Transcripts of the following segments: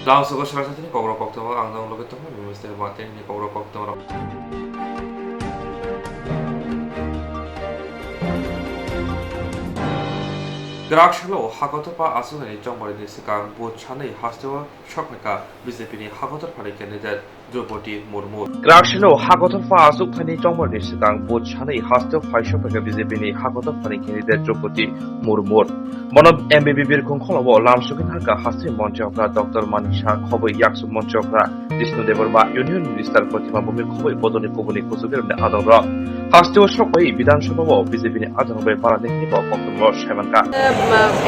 다음 수고 Swrangchati Kokborok Koktwma angdang lokitong Mr. Martin ni Kokborok Koktwma Grakshalo Hakotpa Asuni Jomari Sikang Buchani Hasto Shokmeka BJP Hakotor Party candidate Drupadi Murmu Grakshalo Hakotpa Asukani Jomari Sikang Buchani Hasto Shokmeka BJP Hakotor Party candidate Drupadi Murmu Monob MBB Birkung Kolobo Lamsukin Haka Hasti Monchokra Dr. Manisha Kobo Yaksu Monchokra Disnu Devorba Union Minister Koktwma Bumi Kobo Bodoni Kobuni Kusubir Adora Hasti Shokai Bidan Shobo BJP Adorbe Paradekni Koktwma Shemanka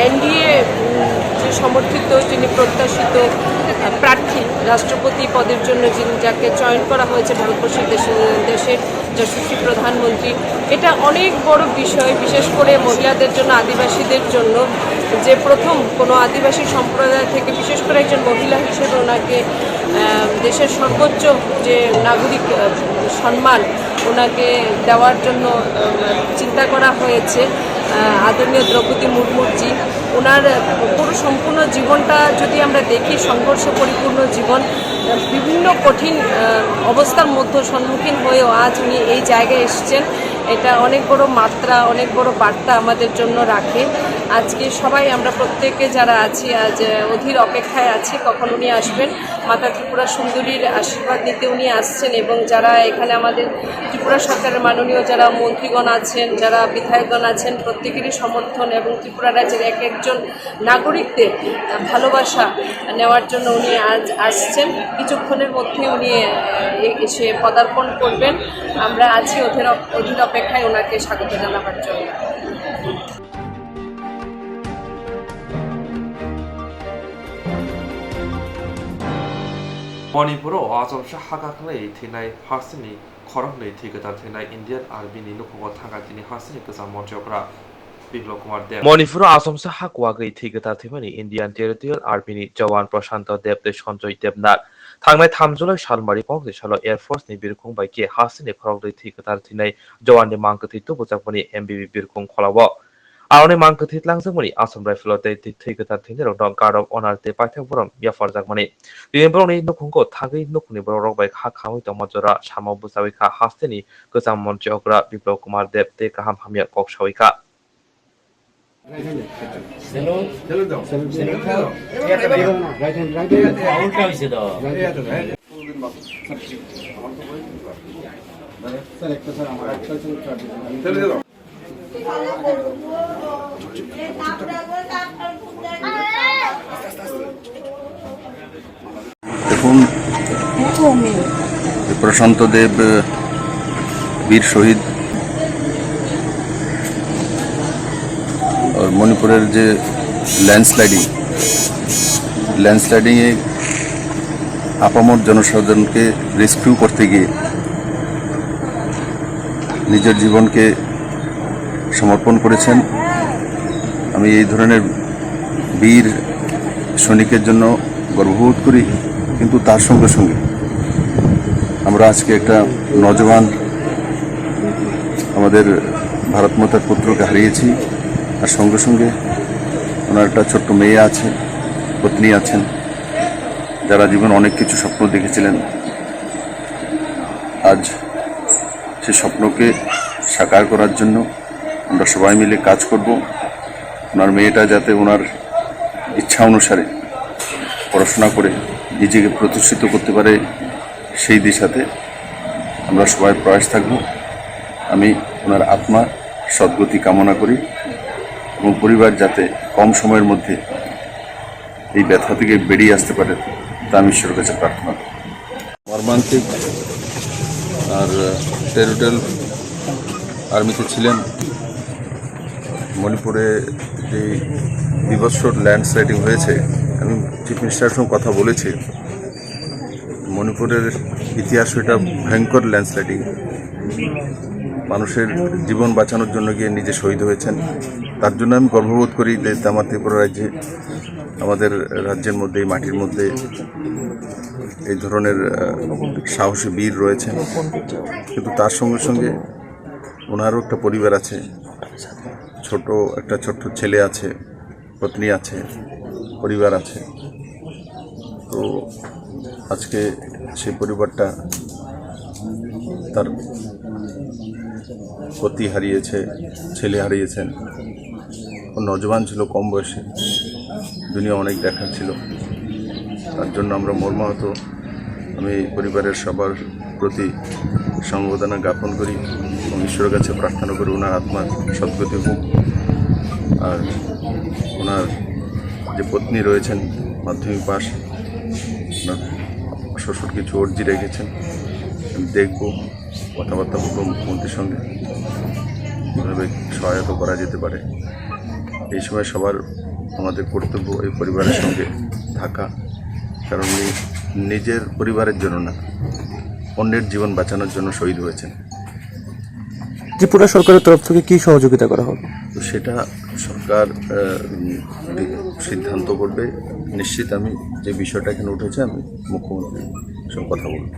NDA যে সমর্থিত যিনি প্রত্যাশিত প্রার্থী রাষ্ট্রপতি পদের জন্য যিনি যাকে চয়ন করা হয়েছে ভারতবর্ষের দেশের যশস্বী প্রধানমন্ত্রী এটা অনেক বড় বিষয় বিশেষ করে মহিলাদের জন্য আদিবাসীদের জন্য যে প্রথম কোনো আদিবাসী সম্প্রদায় থেকে বিশেষ করে একজন মহিলা হিসেবে ওনাকে দেশের সর্বোচ্চ যে নাগরিক সম্মান ওনাকে দেওয়ার জন্য চিন্তা করা হয়েছে আদরণীয় দ্রৌপদী মুর্মুজি ওনার পুরো সম্পূর্ণ জীবনটা যদি আমরা দেখি সংঘর্ষ পরিপূর্ণ জীবন বিভিন্ন কঠিন অবস্থার মধ্যে সম্মুখীন হয়েও আজ উনি এই জায়গায় এসেছেন এটা অনেক বড় মাত্রা অনেক বড় বার্তা আমাদের জন্য রাখে আজকে সবাই আমরা প্রত্যেকে যারা আছি আজ অধীর অপেক্ষায় আছি কখন উনি আসবেন মাতা ত্রিপুরা সুন্দরীর আশীর্বাদ নিতে উনি আসছেন এবং যারা এখানে আমাদের ত্রিপুরা সরকারের মাননীয় যারা মন্ত্রীগণ আছেন যারা বিধায়কগণ আছেন প্রত্যেকেরই সমর্থন এবং ত্রিপুরা রাজ্যের এক একজন নাগরিকদের ভালোবাসা নেওয়ার জন্য উনি আজ আসছেন কিছুক্ষণের মধ্যে উনি এসে পদার্পণ করবেন আমরা আছি অধীর অপেক্ষায় ওনাকে স্বাগত জানাবার জন্য Manipuro Asomsha Hakakley Tinai Harsini Korongli Tigatar Tinai Indian Arbini Nuko Tangatini Harsini Kasam Monchokra Biblokumar Dev Manipuro Asomsha Hakwagli Tigatar Timani Indian Territorial Arbini Jawan Prashanto Dev the Shonjoy Debnat Tangmai Tamjula Shalmari Pong the Shalo Air Force ni Birkung by K Harsini Korongli Tigatar Tinai Jawan de Mankati Tubutaponi MBB Birkung Kolawa Aone Mankatit Langsamuni, Assam Rifle, they take it at Tinder, Don Guard of Honor, the Patagorum, Yafor money. The Embroni no Kungo, Tagi no Kuniboro by Hakawit or Majora, Shamo Busawika, Hastini, Gosam Monchogra, Biblo Kumar Dep, take a Hamhamia Kokshawika. দেখুন প্রশান্ত দেব বীর শহীদ আর মণিপুরের যে ল্যান্ডস্লাইডিংয়ে আপামর জনসাধারণকে rescue করতে গিয়ে নিজের জীবনকে সমর্পণ করেছেন আমি এই ধরনের বীর সৈনিকের জন্য গর্ববোধ করি কিন্তু তার সঙ্গে সঙ্গে আমরা আজকে একটা নজওয়ান আমাদের ভারত মাতার পুত্রকে হারিয়েছি আর সঙ্গে সঙ্গে ওনার একটা ছোট্ট মেয়ে আছে পত্নী আছেন যারা জীবন অনেক কিছু স্বপ্ন দেখেছিলেন আজ সেই স্বপ্নকে সাকার করার জন্য আমরা সবাই মিলে কাজ করব ওনার মেয়েটা যাতে ওনার ইচ্ছা অনুসারে পড়াশোনা করে নিজেকে প্রতিষ্ঠিত করতে পারে সেই দিশাতে আমরা সবাই প্রয়াস থাকব আমি ওনার আত্মা সদ্গতি কামনা করি এবং পরিবার যাতে কম সময়ের মধ্যে এই ব্যথা থেকে বেরিয়ে আসতে পারে তা আমি ঈশ্বরের কাছে প্রার্থনা করি মর্মান্তিক আর টেরিটোরিয়াল আর্মিতে ছিলেন মণিপুরে যে বিভৎস ল্যান্ডস্লাইডিং হয়েছে আমি চিফ মিনিস্টারের সঙ্গে কথা বলেছি মণিপুরের ইতিহাস এটা ভয়ঙ্কর ল্যান্ডস্লাইডিং মানুষের জীবন বাঁচানোর জন্য গিয়ে নিজে শহীদ হয়েছেন তার জন্য আমি গর্ববোধ করি যে আমার ত্রিপুরা রাজ্যে আমাদের রাজ্যের মধ্যে এই মাটির মধ্যে এই ধরনের সাহসী বীর রয়েছেন কিন্তু তার সঙ্গে সঙ্গে ওনারও একটা পরিবার আছে ছোট্ট ছেলে আছে পত্নী আছে পরিবার আছে তো আজকে সেই পরিবারটা তার পতি হারিয়েছে, ছেলে হারিয়েছেন। ও নজওয়ান ছিল, কম বয়সে, দুনিয়া অনেক দেখার ছিল। তার জন্য আমরা মর্মাহত। আমি পরিবারের সবার প্রতি সমবেদনা জ্ঞাপন করি এবং ঈশ্বরের কাছে প্রার্থনা করি ওনার আত্মার সদ্গতি হোক। আর ওনার যে পত্নী রয়েছেন, মাধ্যমিক পাস, ওনার শ্বশুর কিছু অর্জি রেখেছেন, আমি দেখব, কথাবার্তা বলব মুখ্যমন্ত্রীর সঙ্গে কীভাবে সহায়তা করা যেতে পারে। এই সময় সবার আমাদের কর্তব্য এই পরিবারের সঙ্গে থাকা, কারণ নিজের পরিবারের জন্য না, অন্যের জীবন বাঁচানোর জন্য শহীদ হয়েছেন। ত্রিপুরা সরকারের তরফ থেকে কি সহযোগিতা করা হবে? তো সেটা সরকার সিদ্ধান্ত করবে। নিশ্চিত আমি যে বিষয়টা এখানে উঠেছে আমি মুখ্যমন্ত্রীর সঙ্গে কথা বলব।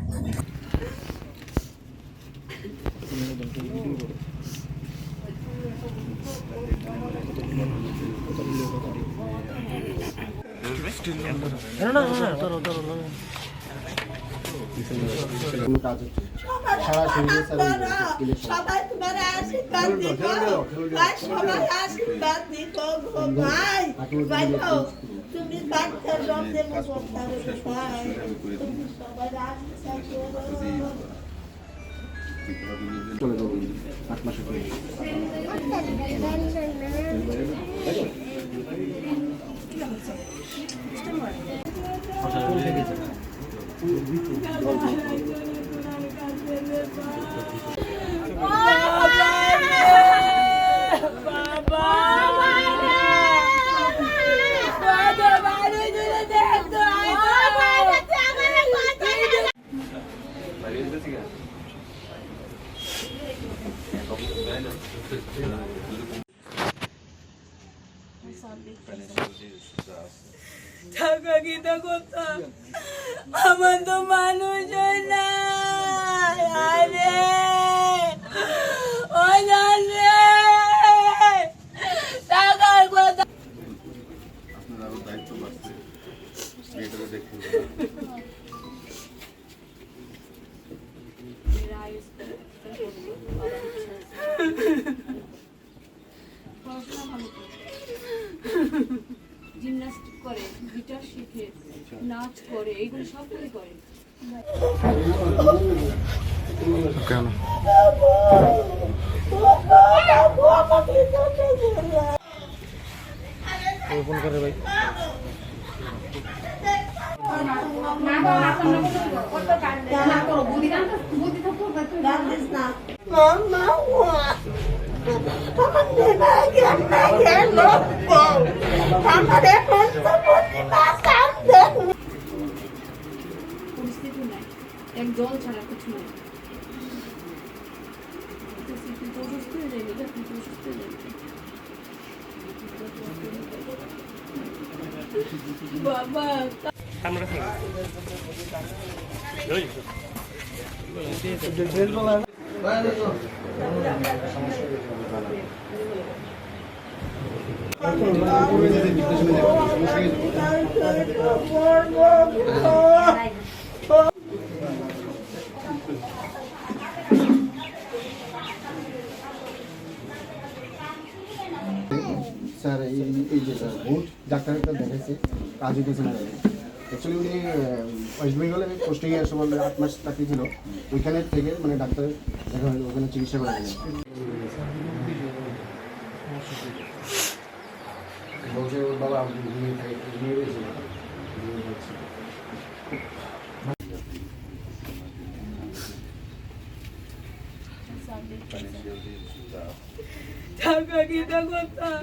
সবাই তোমার আশীর্বাদ দিত, ভাই সবাই আশীর্বাদ দিত গো ভাই। ভাই গো, তুমি বাচ্চা সব দেব ভাই, তুমি সবাই আশীর্বাদ করো। চলে যাবো 8 মাসে করে। টাকা কিটা করতাম, আমার তো মানুষ না। আরে ও জানে টাকার কথা। আপনার আরো দায়িত্ব বাড়ছে, মেয়েটাকে দেখতে জিমনাস্টিক করে, গিটার শিখে, নাচ করে, এইগুলো সব কিছু করে। কেন ফোন করে ভাই? পরিস্থিতি নাই, এক জল ছাড়া কিছু নেই। অসুস্থ হয়ে যায়নি, অসুস্থ হয়ে যায়নি বাবা। স্যার এই যে স্যার বহুত ডাক্তার দেখাইছে, কাজ হইতেছে না। অ্যাকচুয়ালি উনি ওয়েস্ট বেঙ্গলে পোস্টিংয়ে আসে বলে 8 মাস চাকরি ছিল, ওইখানে থেকে মানে ডাক্তার দেখা হয়, ওখানে চিকিৎসা করা যায়। বলছে ওর বাবা নিয়ে রয়েছে। টাকা কিটা করতাম,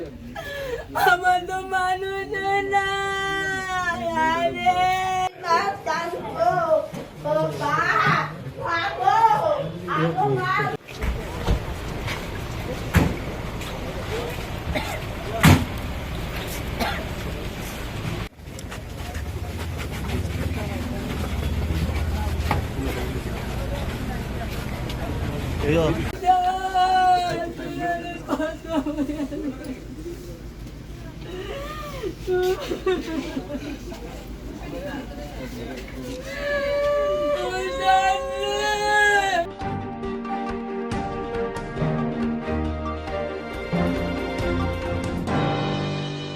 আমার তো মানুষ না। আরে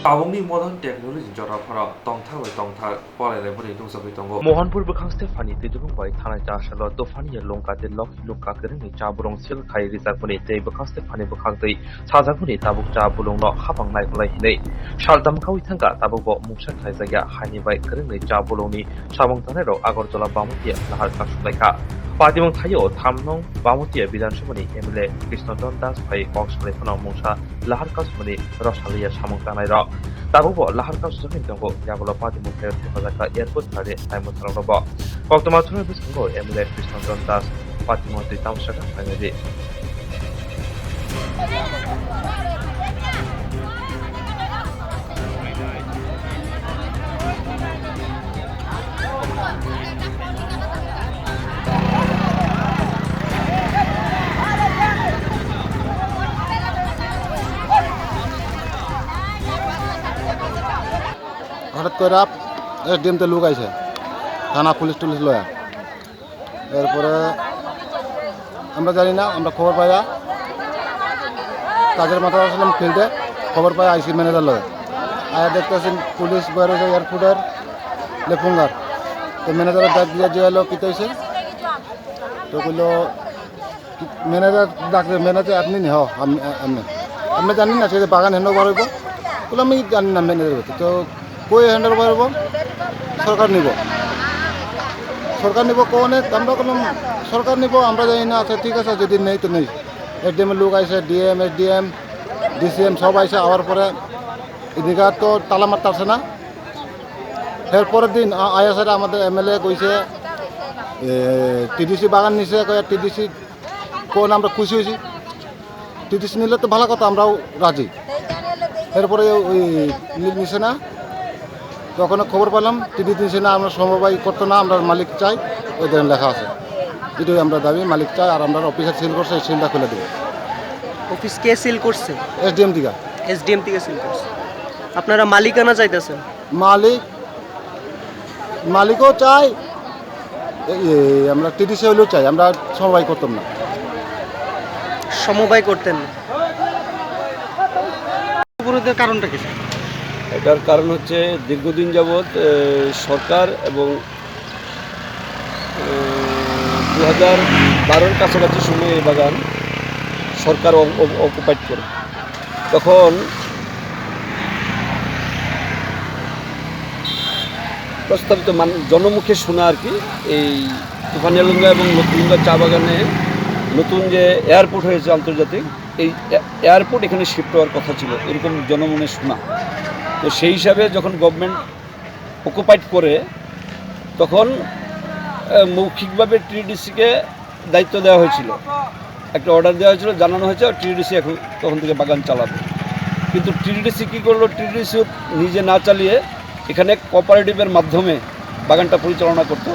Abongni modern technology jorafara tongthai tongthar polaileboni dungsabai tongo Mohanpur bkhang Stefani tidubung bai thanai chashalo dofani longka de lok lukka kereng chaburong sil khai rizakboni tei bkhang Stefani bkhang tei sajakboni tabuk cha bulongno habang naikolai hinei shaldam khawi thangka tabukbo mungsa khai jaya haini bai kereng cha bulongni samong tanai ro Agartala Bamutia lahar kasulai Padimong Thayo Thamnong Bamutia Bidanshabani MLA Krishnodon Das Pai Koksale Phano Mungsa Lahar Kasmani Rosalia Samong Tanai Ro Tabubo Lahar Kasmani Tongo Yagolo Padimong Thayo Thepazaka Airport Thare Taimon Tharobo Koktwma Thune Biskongo MLA Krishnodon Das Padimong Tamsaka Phainadi হঠাৎ করে এসডিএমতে লোক আইছে থানা police টুলিশ লয়া এরপরে আমরা জানি না আমরা খবর পাইয়া কাজের মাথা আসলাম ফিল্ডে খবর পাই আইসি ম্যানেজার লয়া আর দেখতেছি পুলিশ বেরোছে এয়ারপোর্টের লেফুঙ্গার তো ম্যানেজারের ডাক দিয়ে যে এলো কী হয়েছে তো কইলো ম্যানেজার ডাকবে ম্যানেজার আপনি নি আপনি জানি না সে বাগান হ্যান্ড ওভার হইব বলে আমি জানি না ম্যানেজার তো কই হ্যান্ড ওভার হইব সরকার নিব কোনে আমরা কোনো সরকার নিব আমরা জানি না আচ্ছা ঠিক আছে যদি নেই তো নেই এসডিএমের লোক আইসে ডিএম এসডিএম ডিসিএম সব আইসে আওয়ার পরে এদিকে তো তালা মারতে আসে না এরপরের দিন আইএসআর আমাদের এমএলএ কইছে টিডিসি বাগান নিছে টিডিসি কোন আমরা খুশি হয়েছি টিডিসি নিলে তো ভালো কথা আমরাও রাজি এরপরে ওই নিছে না তখন খবর পেলাম টিডিসি নিছে না আমরা সমবায় করতো না আমরা মালিক চাই ওই ধরনের লেখা আছে এটাই আমরা দাবি মালিক চাই আর আমরা অফিসার সিল করছে এই সিলটা খুলে দেবো অফিস কে সিল করছে এসডিএম থেকে সিল করছে আপনারা মালিকানা চাইতেছেন মালিকও চাই আমরা টিডিসি হলেও চাই আমরা সমবায় করতাম না সমবায় করতেন না অবরোধের কারণটা কি এটার কারণ হচ্ছে দীর্ঘদিন যাবৎ সরকার এবং 2012-র কাছাকাছি সময়ে এই বাগান সরকার অকুপাইড করে তখন প্রস্তাবিত জনমুখে শোনা আর কি এই তুফানিয়ালুঙ্গা এবং লক্ষ্মীলুঙ্গা চা বাগানে নতুন যে এয়ারপোর্ট হয়েছে আন্তর্জাতিক এই এয়ারপোর্ট এখানে শিফট হওয়ার কথা ছিল এরকম জনমনে শোনা তো সেই হিসাবে যখন গভর্নমেন্ট অকুপাইড করে তখন মৌখিকভাবে টিডিসিকে দায়িত্ব দেওয়া হয়েছিল একটা অর্ডার দেওয়া হয়েছিল জানানো হয়েছে টিডিসি এখন তখন থেকে বাগান চালাবে কিন্তু টিডিসি কী করলো টিডিসি নিজে না চালিয়ে এখানে কোঅপারেটিভের মাধ্যমে বাগানটা পরিচালনা করত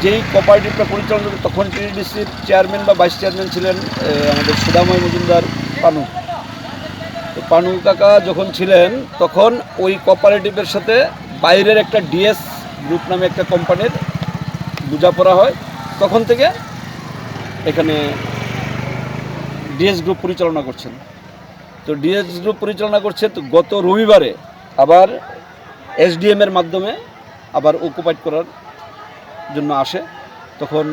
যেই কোঅপারেটিভটা পরিচালনা করত তখন টিডিসির চেয়ারম্যান বা ভাইস চেয়ারম্যান ছিলেন আমাদের সুদাময় মজুমদার পানু তো পানু কাকা যখন ছিলেন তখন ওই কোঅপারেটিভের সাথে বাইরের একটা ডিএস গ্রুপ নামে একটা কোম্পানির বোঝাপড়া হয় তখন থেকে এখানে ডিএস গ্রুপ পরিচালনা করছেন তো ডিএস গ্রুপ পরিচালনা করছে তো গত রবিবারে আবার এসডিএমের মাধ্যমে আবার অকুপাইড করার জন্য আসে তখন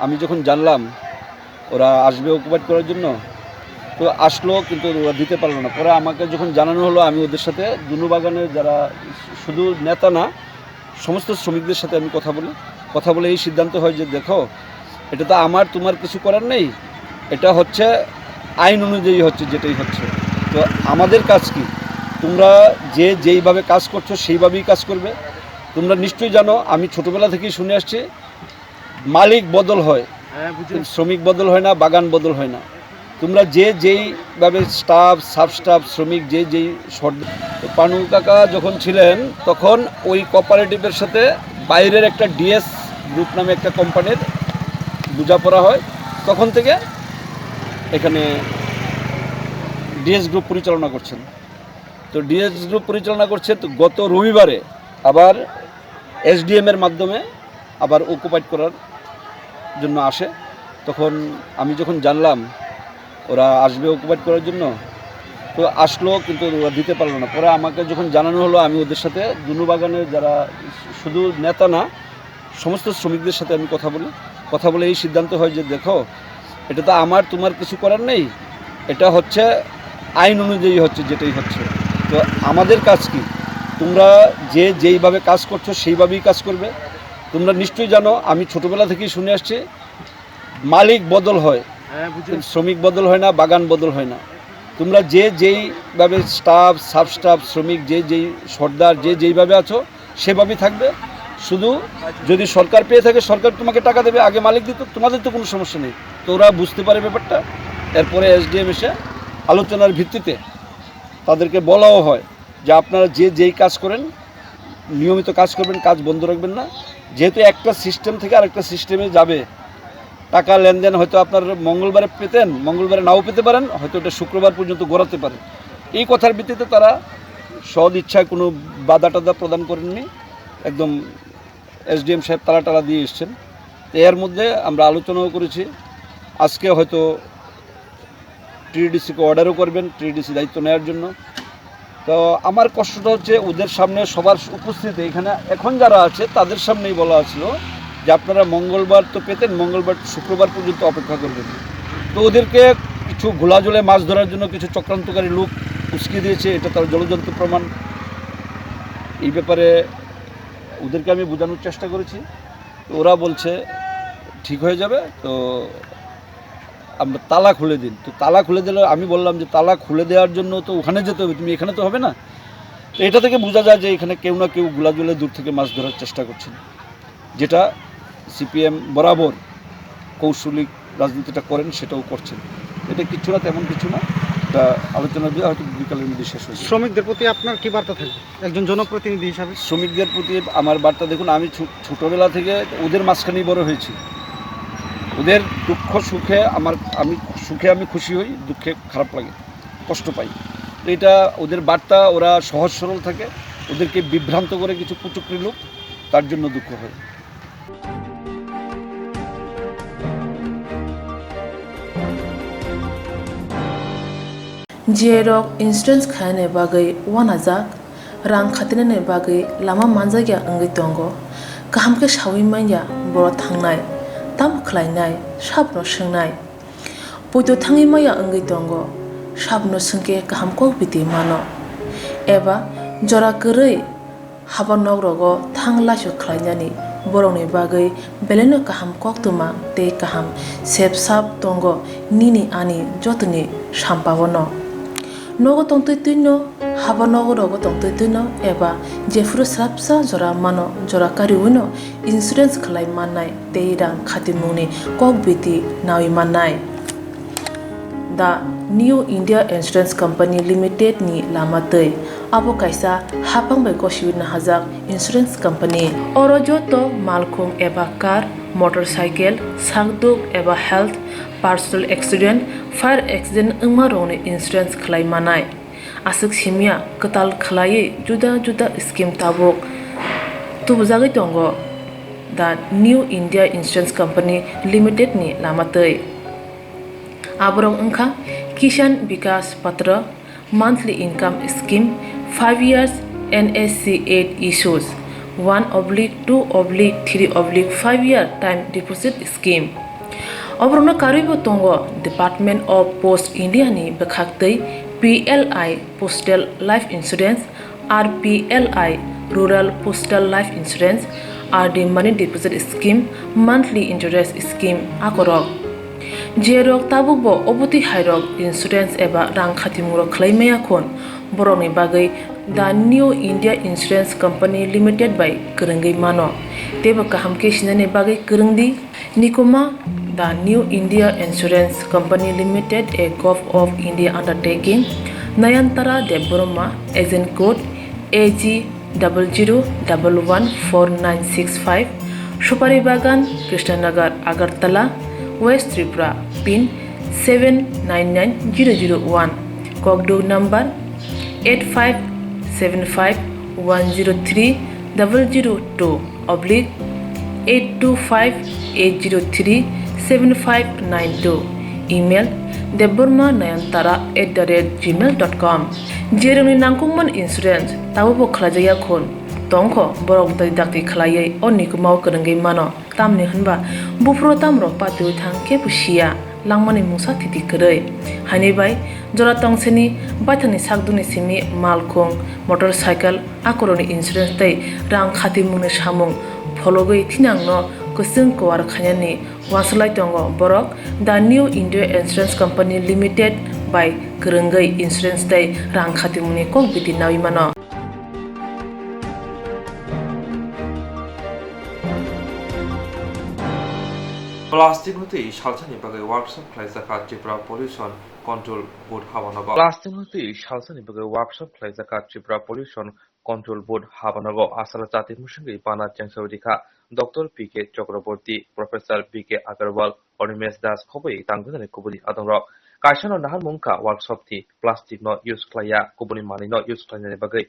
আমি যখন জানলাম ওরা আসবে অকুপাইড করার জন্য তো আসলো কিন্তু ওরা দিতে পারলো না পরে আমাকে যখন জানানো হলো আমি ওদের সাথে দুনু বাগানের যারা শুধু নেতা না সমস্ত শ্রমিকদের সাথে আমি কথা বলে এই সিদ্ধান্ত হয় যে দেখো এটা তো আমার তোমার কিছু করার নেই এটা হচ্ছে আইন অনুযায়ী হচ্ছে যেটাই হচ্ছে তো আমাদের কাজ কি তোমরা যেইভাবে কাজ করছো সেইভাবেই কাজ করবে তোমরা নিশ্চয়ই জানো আমি ছোটোবেলা থেকেই শুনে আসছি মালিক বদল হয় শ্রমিক বদল হয় না বাগান বদল হয় না তোমরা যেইভাবে স্টাফ সাব স্টাফ শ্রমিক যেই শর্ট পানু কাকা যখন ছিলেন তখন ওই কোঅপারেটিভের সাথে বাইরের একটা ডিএস গ্রুপ নামে একটা কোম্পানির বোঝাপড়া হয় তখন থেকে এখানে ডিএস গ্রুপ পরিচালনা করছেন তো ডিএস গ্রুপ পরিচালনা করছে তো গত রবিবারে আবার SDM এর মাধ্যমে আবার অকুপাইড করার জন্য আসে। তখন আমি যখন জানলাম ওরা আসবে অকুপাইড করার জন্য, তো আসলো কিন্তু ওরা দিতে পারলো না। পরে আমাকে যখন জানানো হলো, আমি ওদের সাথে দুনুবাগানের যারা শুধু নেতা না সমস্ত শ্রমিকদের সাথে আমি কথা বলে এই সিদ্ধান্ত হয় যে দেখো, এটা তো আমার তোমার কিছু করার নেই, এটা হচ্ছে আইন অনুযায়ী হচ্ছে, যেটাই হচ্ছে। তো আমাদের কাজ কি, তোমরা যেইভাবে কাজ করছো সেইভাবেই কাজ করবে। তোমরা নিশ্চয়ই জানো, আমি ছোটোবেলা থেকেই শুনে আসছি মালিক বদল হয়, শ্রমিক বদল হয় না, বাগান বদল হয় না। তোমরা যেইভাবে স্টাফ, সাব স্টাফ, শ্রমিক যেই সর্দার যেইভাবে আছো সেভাবেই থাকবে। শুধু যদি সরকার পেয়ে থাকে, সরকার তোমাকে টাকা দেবে, আগে মালিক দিত, তোমাদের তো কোনো সমস্যা নেই। তো ওরা বুঝতে পারে ব্যাপারটা। এরপরে SDM এসে আলোচনার ভিত্তিতে তাদেরকে বলাও হয় যে আপনারা যেই কাজ করেন নিয়মিত কাজ করবেন, কাজ বন্ধ রাখবেন না। যেহেতু একটা সিস্টেম থেকে আরেকটা সিস্টেমে যাবে, টাকা লেনদেন হয়তো আপনার মঙ্গলবারে পেতেন, মঙ্গলবারে নাও পেতে পারেন, হয়তো এটা শুক্রবার পর্যন্ত গড়াতে পারে। এই কথার ভিত্তিতে তারা সদ ইচ্ছায় কোনো বাধা টাধা প্রদান করেননি, একদম SDM সাহেব তালা দিয়ে এসছেন। তো এর মধ্যে আমরা আলোচনাও করেছি। আজকে হয়তো TDC-কে অর্ডারও করবেন, TDC দায়িত্ব নেওয়ার জন্য। তো আমার কষ্টটা হচ্ছে ওদের সামনে সবার উপস্থিতি, এখানে এখন যারা আছে তাদের সামনেই বলা ছিল যে আপনারা মঙ্গলবার তো পেতেন, মঙ্গলবার শুক্রবার পর্যন্ত অপেক্ষা করবেন। তো ওদেরকে কিছু ঘোলা জলে মাছ ধরার জন্য কিছু চক্রান্তকারী লোক উস্কিয়ে দিয়েছে, এটা তার জলজন্ত প্রমাণ। এই ব্যাপারে ওদেরকে আমি বোঝানোর চেষ্টা করেছি, তো ওরা বলছে ঠিক হয়ে যাবে, তো আমরা তালা খুলে দিন। তো তালা খুলে দিলে আমি বললাম যে তালা খুলে দেওয়ার জন্য তো ওখানে যেতে হবে, তুমি এখানে তো হবে না। তো এটা থেকে বোঝা যায় যে এখানে কেউ না কেউ গোলা জলে দূর থেকে মাছ ধরার চেষ্টা করছেন, যেটা CPM বরাবর কৌশলিক রাজনীতিটা করেন সেটাও করছেন। এটা কিছু না, তেমন কিছু না, এটা আলোচনা দিয়ে হয়তো বিকালের মধ্যে শেষ হয়েছে। শ্রমিকদের প্রতি আপনার কি বার্তা থাকবে একজন জনপ্রতিনিধি হিসাবে? শ্রমিকদের প্রতি আমার বার্তা, দেখুন আমি ছোটোবেলা থেকে ওদের মাঝখানেই বড় হয়েছি। ওদের দুঃখ সুখে আমি সুখে আমি খুশি হই, দুঃখে খারাপ লাগে, কষ্ট পাই। তো এটা ওদের বার্তা, ওরা সহজ সরল থাকে, ওদেরকে বিভ্রান্ত করে কিছু কুচক্রী লোক, তার জন্য দুঃখ হয়। Jerok insurance khane bagai wanajak rang khatinane bagai lama manjagya angai tongo kaham ke shawi manya boro thangnai tam khlainai sabno swngnai poito thangi maya angai tongo sabno sungke kaham ko biti mano eba jora korei habanok rogo thangla su khlainani boroni bagai beleno kaham koktwma tei kaham sepsap tongo nini ani jotoni sampawono nogo tongtoi tuino haba nogo rogo tongtoi tuino eba jefuru srapsa jora mano jora kariwino insurance khlai mannai tei rang khatimuni kokbiti nawi mannai the New India Insurance Company Limited ni lamatei abo kaisa hapang bai kosibina hajak insurance company oro joto malkhung eba car motorcycle sakduk eba health personal accident fire accident ungma rone insurance khlai manai asuk simia katal khlai juda juda scheme tabok tubujagai tongo the New India Insurance Company Limited ni lamatei aborong ungkha Kisan Vikas Patra monthly income scheme 5 years NSC 8 issues 1/2/3/5 year time deposit scheme Obrona karibo tongo Department of Post India ni bekhaktei PLI Postal Life Insurance RPLI Rural Postal Life Insurance RD Money Deposit Scheme Monthly Interest Scheme akorok Jerok tabukbo obuti hairok insurance eba rang khatimuro khlaimaya khon boroni bagai the New India Insurance Company Limited by Kerengai mano teba kaham ke sinane bagai kerengdi nikoma the New India Insurance Company Limited a Gov of India undertaking Nayantara Deboroma agent code AG 00114965 Shupari Bagan Krishnanagar Agartala West Tripura pin 799001 Kokdo number 8575103 002 /825-803-7592 email debormanayantara@gmail.com jeremni nangkungman insurance tabo khlajaya khon tongkho borok dai dakti khlaiye onni kumaw krengai mano tamni hanba bufro tamro patui thang ke pusia langmani musa thiti krei hani bai jora tongseni bathani sakduni simi malkhong motorcycle akoroni insurance tai rang khati mune samung fologoi thinangno kusung kwar khanyani waslai tongo borok the new india insurance company limited by krengai insurance tai rang khati mune kok biti nawi mano plastic হতে সালসানি বাগে workshop খাইজাকা Tripura pollution control board হাবানগ plastic হতে সালসানি বাগে workshop খাইজাকা Tripura pollution control board হাবানগ আসালা জাতির মুসঙ্গে পানা চেংসাউরিখা doctor P K. Chakraborty professor B K. Agarwal Animesh Das খবই তাংগদানি কুবুনি আদংরক কাইসানো নাহার মুংকা ওয়ার্কশপ থি প্লাস্টিক ন ইউজ খাইয়া কুবুনি মানি ন ইউজ খাইনানি বাগে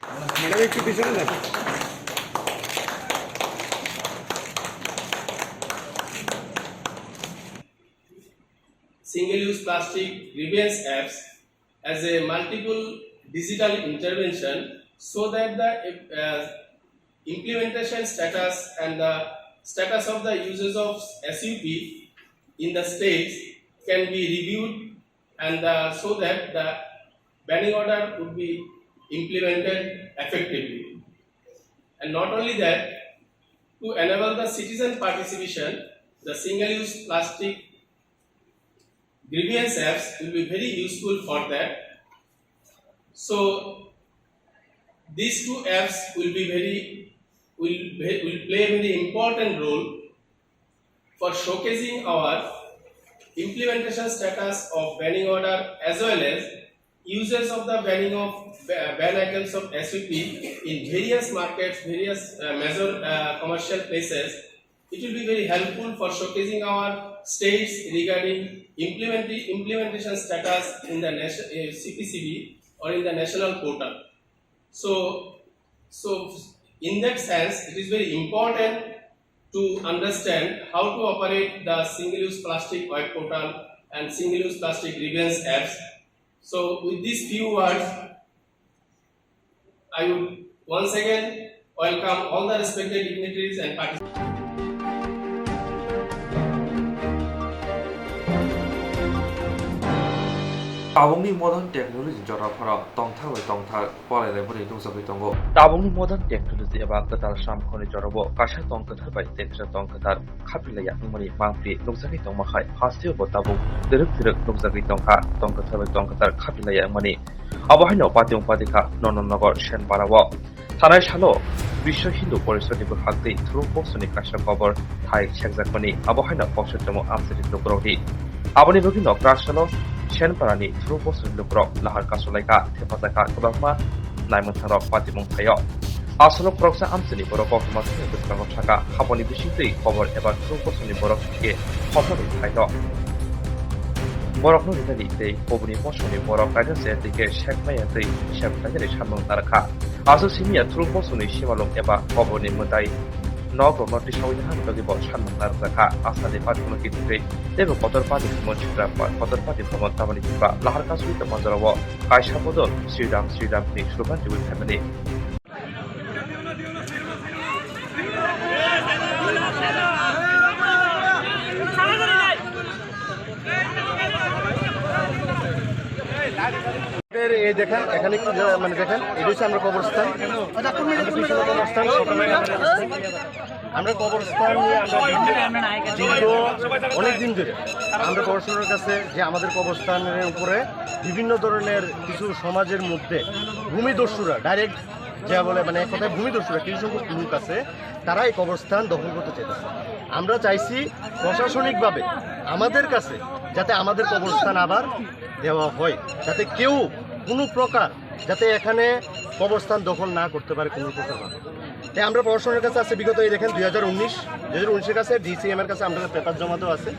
Single-use plastic grievance apps as a multiple digital intervention so that the implementation status and the status of the uses of SUP in the states can be reviewed and so that the banning order would be implemented effectively. And not only that, to enable the citizen participation, the single-use plastic grievance apps will be very useful for that. So these two apps will play a very important role for showcasing our implementation status of banning order as well as uses of the ban items of SUP in various markets, various major commercial places. It will be very helpful for showcasing our states regarding implementation status in the CPCB or in the national portal. So in that sense, it is very important to understand how to operate the single-use plastic web portal and single-use plastic grievance apps. So with these few words, I would once again welcome all the respected dignitaries and participants. Tabungni modern technology jorafara tongthar polailebuni dungsabai tongo tabungni modern technology eba katar samkhoni jorabo kasha tongkathar bai tetra tongkathar khapilaya ngmani mangpri nungsagai tongmakhai hastio bo tabung direk nungsagai tongkha tongkathar bai tongkathar khapilaya ngmani abahaino patyong padikha nononnogor shenparawo thanai salo বিশ্ব হিন্দু পরিষদ বিভাগতে থ্রুং পক্সনি কাশা খবর থাই শেখজাকনি আবহাইনা পক্ষতম আঞ্চলিক লোকরহি আবনি বগিন ক্রাশালো Shenparani through postal look lahar kasulaika thepataka Koktwma naimantharok patimong thayo asolo proksa amsini borok Koktwma thepataka thaka haboni bisitei khobor ebar through postal borok ke khobor thayo borok no ritani tei kobuni posoni borok kaja setike shekmaya tei shekmaya samong tarakha aso simia through posoni simalong eba khoboni mutai Nogro Norti Shawihan bagi bos Shannon Naraka asal Pat Kunokitri, Debo Potter Party Monchitra, Potter Party from Tamani, Lahar Kasui, the Mazarawa, Kaisha Podol, Sridam, Nick, Shrubanti with Family. এই দেখেন এখানে একটু মানে দেখেন এটা হচ্ছে আমরা কবরস্থান আমরা কবরস্থান নিয়ে আমরা অনেকদিন ধরে আমরা প্রশাসনের কাছে যে আমাদের কবরস্থানের উপরে বিভিন্ন ধরনের কিছু সমাজের মধ্যে ভূমিদস্যুরা ডাইরেক্ট যা বলে মানে এক কথায় ভূমিদস্যুরা কিছু সংখ্যক লোক আছে তারা এই কবরস্থান দখল করতে চাইতেছে আমরা চাইছি প্রশাসনিকভাবে আমাদের কাছে যাতে আমাদের কবরস্থান আবার দেওয়া হয় যাতে কেউ কোনো প্রকার যাতে এখানে কবরস্থান দখল না করতে পারে কোনো প্রকার তাই আমরা প্রশাসনের কাছে আছে বিগত এই দেখেন 2019-এর কাছে ডিসিএম এর কাছে আমাদের পেপার জমা দেওয়া আছে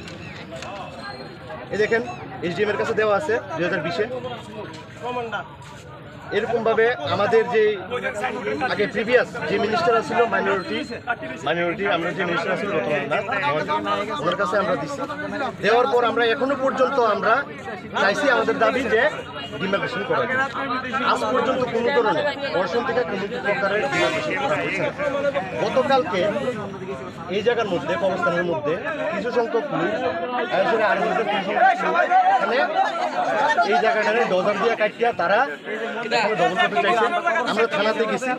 এই দেখেন এসডিএম এর কাছে দেওয়া আছে 2020-এ এরকমভাবে আমাদের যে আগে প্রিভিয়াস যে মিনিস্টার ছিল মাইনরিটি আমরা যে মিনিস্টার ছিল ওনার কাছে আমরা দিচ্ছি, দেওয়ার পর আমরা এখনো পর্যন্ত আমরা চাইছি আমাদের দাবি যে ডিমার্কেশন করা যায়। আজ পর্যন্ত কোনো ধরনের প্রশাসন থেকে কোনো প্রকারের ডিমার্কেশন করা হচ্ছে না। গতকালকে এই জায়গার মধ্যে কবরস্থানের মধ্যে কিছু সংখ্যক লোক এখানে এই জায়গাটারে ডজার দিয়ে কাটিয়া তারা দখল করতে চাইছে। আমরা থানাতে গেছি,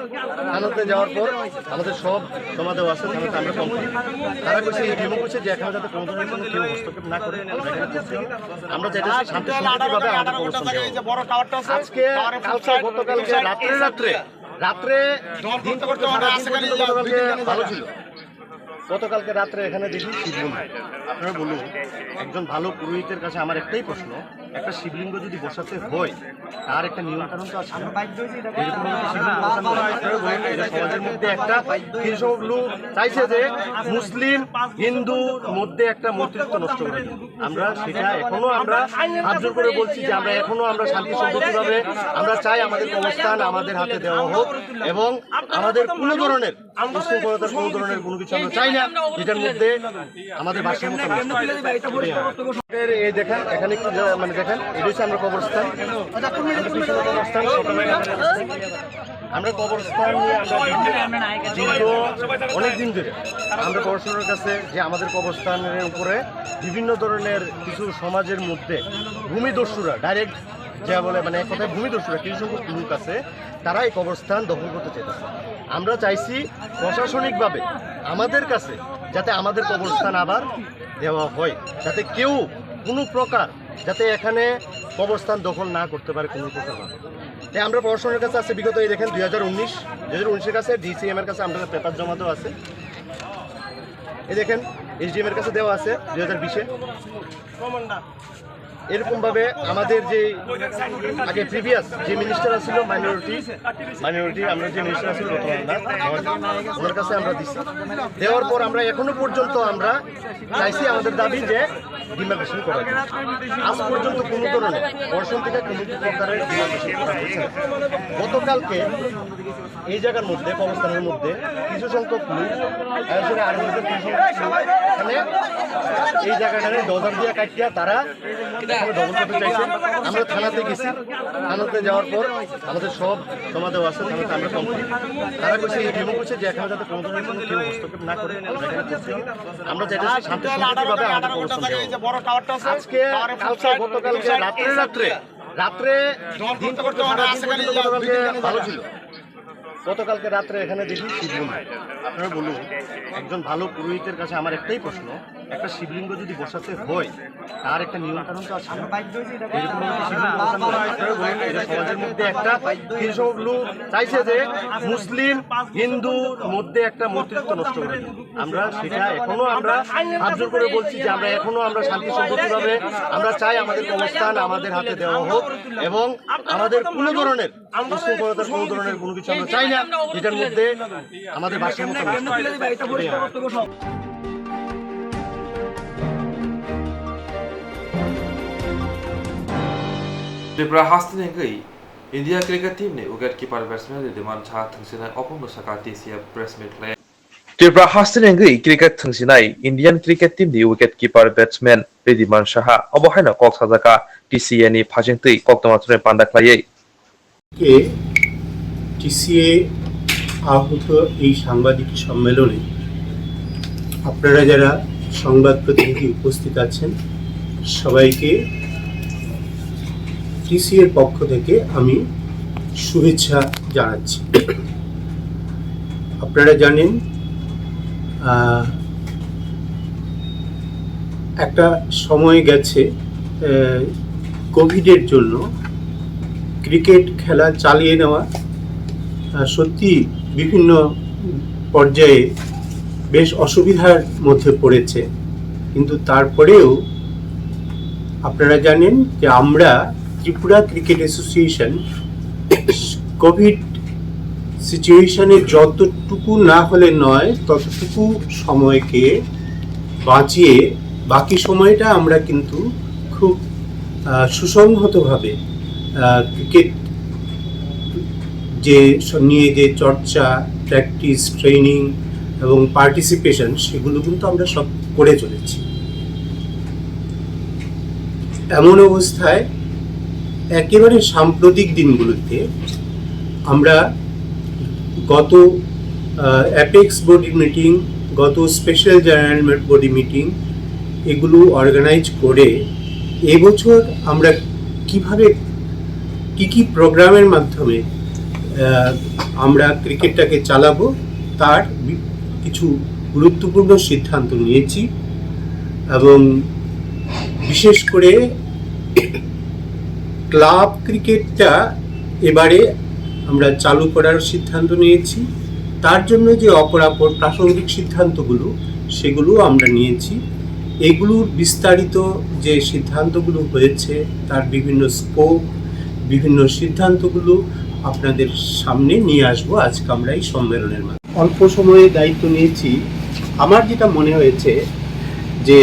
থানাতে যাওয়ার পর আমাদের সব জমা দেওয়া আছে, থানাতে আমরা কমপ্লিট। তারা কইছে এই ডেমো করছে যে এখানে যাতে কোনো ধরনের কোনো কেউ হস্তক্ষেপ না করে আমরা যেটা শান্তি সম্পূর্ণভাবে আমাদের অবস্থান দেওয়া। আজকে কালকে গতকালকে রাত্রে দিন করতে ভালো ছিল, গতকালকে রাত্রে এখানে দেখি শিবলিঙ্গ। আপনারা বলুন, একজন ভালো পুরোহিতের কাছে আমার একটাই প্রশ্ন, একটা শিবলিঙ্গ যদি বসাতে হয় তার একটা নিয়ম কানুন তো আছে। সমাজের মধ্যে একটা কিছু লোক চাইছে যে মুসলিম হিন্দুর মধ্যে একটা মৈত্রীত্ব নষ্ট করে দেয়। আমরা সেটা এখনো আমরা হাত জোর করে বলছি যে আমরা এখনো আমরা শান্তি সম্পূর্ণভাবে আমরা চাই আমাদের অবস্থান আমাদের হাতে দেওয়া হোক, এবং আমাদের কোনো ধরনের উশৃঙ্খলতার কোনো ধরনের কোনো কিছু আমরা চাই না যেটার মধ্যে আমাদের ভারসাম্য। এই দেখেন এখানে কি মানে দেখেন এটা হচ্ছে আমরা কবরস্থান, আমরা কবরস্থান নিয়ে আমরা অনেকদিন ধরে আমরা প্রশাসনের কাছে যে আমাদের কবরস্থানের উপরে বিভিন্ন ধরনের কিছু সমাজের মধ্যে ভূমিদস্যুরা ডাইরেক্ট যা বলে মানে এক কথায় ভূমিদস্যুরা কিছু সংখ্যক লোক আছে, তারা এই কবরস্থান দখল করতে চাইতেছে। আমরা চাইছি প্রশাসনিকভাবে আমাদের কাছে যাতে আমাদের কবরস্থান আবার দেওয়া হয়, যাতে কেউ কোনো প্রকার যাতে এখানে কবরস্থান দখল না করতে পারে কোনো প্রকার। তাই আমরা প্রশাসনের কাছে আছে বিগত এই দেখেন 2019-এর কাছে ডিসিএম এর কাছে আমাদের পেপার জমা দেওয়া আছে, এই দেখেন এসডিএম এর কাছে দেওয়া আছে 2020-এ। এরকমভাবে আমাদের যে আগে প্রিভিয়াস যে মিনিস্টার ছিল মাইনরিটি আমরা যে মিনিস্টার ছিল ওনার কাছে আমরা দিচ্ছি, দেওয়ার পর আমরা এখনো পর্যন্ত আমরা চাইছি আমাদের দাবি যে ডিমার্কেশন করা যায়। আজ পর্যন্ত কোনো ধরনের প্রশাসন থেকে কোনো প্রকারের ডিমার্কেশন করা হচ্ছে না। গতকালকে এই জায়গার মধ্যে কবরস্থানের মধ্যে কিছু সংখ্যক লোক এখানে এই জায়গাটারে ডজার দিয়ে কাটিয়া তারা দখল করতে চাইছে। আমরা থানাতে গেছি, থানাতে যাওয়ার পর আমাদের সব জমা দেওয়া আছে, থানাতে আমরা কমপ্লিট। তারা কইছে এই ডেমো করছে যে এখানে যাতে কোনো ধরনের কোনো কেউ হস্তক্ষেপ না করে আমরা যেটা শান্তি সম্পূর্ণভাবে আমাদের অবস্থান দেওয়া। আজকে কালকে গতকালকে রাত্রে দিন করতে ভালো ছিল, গতকালকে রাত্রে এখানে দেখি শিবলিঙ্গ। আপনারা বলুন, একজন ভালো পুরোহিতের কাছে আমার একটাই প্রশ্ন, একটা শিবলিঙ্গ যদি বসাতে হয় তার একটা নিয়ম কানুন তো আছে। সমাজের মধ্যে একটা কিছু লোক চাইছে যে মুসলিম হিন্দুর মধ্যে একটা মৈত্রীত্ব নষ্ট করে দেয়। আমরা সেটা এখনো আমরা হাত জোর করে বলছি যে আমরা এখনো আমরা শান্তি সম্পূর্ণভাবে আমরা চাই আমাদের অবস্থান আমাদের হাতে দেওয়া হোক, এবং আমাদের কোনো ধরনের উশৃঙ্খলতার কোনো ধরনের কোনো কিছু আমরা চাই না যেটার মধ্যে আমাদের ভারসাম্য। त्रिपुरा हास्तिनेंगै इंडिया क्रिकेट टीम ने विकेट कीपर बैट्समैन रिदिमान छा थंसिनाय अपंग साका टीसीएफ प्रेस मीट लाय। त्रिपुरा हास्तिनेंगै क्रिकेट थंसिनाय इंडियन क्रिकेट टीम नि wicket keeper batsman Riddhiman Saha अबहायना कक साजाका टीसीए नि फाजिंगतै कोक्तमा थुरे पांडा खायै के टीसीए आहूत এই সাংবাদিক সম্মেলনে আপনারা যারা সংবাদ প্রতিনিধি উপস্থিত আছেন সবাইকে টিসিএর পক্ষ থেকে আমি শুভেচ্ছা জানাচ্ছি। আপনারা জানেন একটা সময় গেছে কোভিডের জন্য ক্রিকেট খেলা চালিয়ে নেওয়া সত্যি বিভিন্ন পর্যায়ে বেশ অসুবিধার মধ্যে পড়েছে, কিন্তু তারপরেও আপনারা জানেন যে আমরা ত্রিপুরা ক্রিকেট অ্যাসোসিয়েশন কোভিড সিচুয়েশনে যতটুকু না হলে নয় ততটুকু সময়কে বাঁচিয়ে বাকি সময়টা আমরা কিন্তু খুব সুসংহতভাবে ক্রিকেট যে নিয়ে যে চর্চা, প্র্যাকটিস, ট্রেনিং এবং পার্টিসিপেশন, সেগুলো কিন্তু আমরা সব করে চলেছি। এমন অবস্থায় একেবারে সাম্প্রতিক দিনগুলোতে আমরা গত অ্যাপেক্স বডি মিটিং, গত স্পেশাল জেনারেল বডি মিটিং এগুলো অর্গানাইজ করে এবছর আমরা কিভাবে কি প্রোগ্রামের মাধ্যমে আমরা ক্রিকেটটাকে চালাবো তার কিছু গুরুত্বপূর্ণ সিদ্ধান্ত নিয়েছি। এবং বিশেষ করে ক্লাব ক্রিকেটটা এবারে আমরা চালু করার সিদ্ধান্ত নিয়েছি। তার জন্য যে অপরাপর প্রাসঙ্গিক সিদ্ধান্তগুলো সেগুলো আমরা নিয়েছি। এগুলোর বিস্তারিত যে সিদ্ধান্তগুলো হয়েছে তার বিভিন্ন স্কোপ, বিভিন্ন সিদ্ধান্তগুলো আপনাদের সামনে নিয়ে আসবো আজকে আমরা এই সম্মেলনের মাধ্যমে। অল্প সময়ে দায়িত্ব নিয়েছি, আমার যেটা মনে হয়েছে যে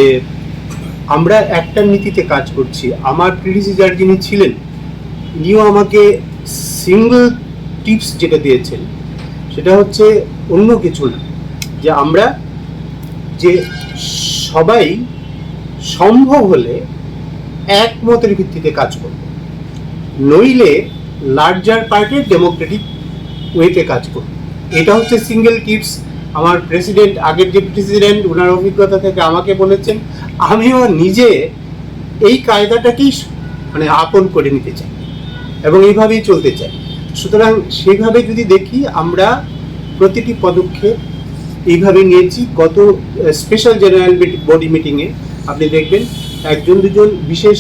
আমরা একটা নীতিতে কাজ করছি। আমার প্রিডিসিজার যিনি ছিলেন উনিও আমাকে সিঙ্গল টিপস যেটা দিয়েছেন সেটা হচ্ছে অন্য কিছু না, যে আমরা যে সবাই সম্ভব হলে একমতের ভিত্তিতে কাজ করব, নইলে লার্জার পার্টির ডেমোক্রেটিক ওয়েতে কাজ করব। এটা হচ্ছে সিঙ্গেল টিপস। আমার প্রেসিডেন্ট, আগের যে প্রেসিডেন্ট, ওনার অভিজ্ঞতা থেকে আমাকে বলেছেন, আমিও নিজে এই কায়দাটাকেই মানে আপন করে নিতে চাই এবং এইভাবেই চলতে চাই। সুতরাং সেইভাবে যদি দেখি আমরা প্রতিটি পদক্ষেপ এইভাবে নিয়েছি। গত স্পেশাল জেনারেল বডি মিটিংয়ে আপনি দেখবেন একজন দুজন বিশেষ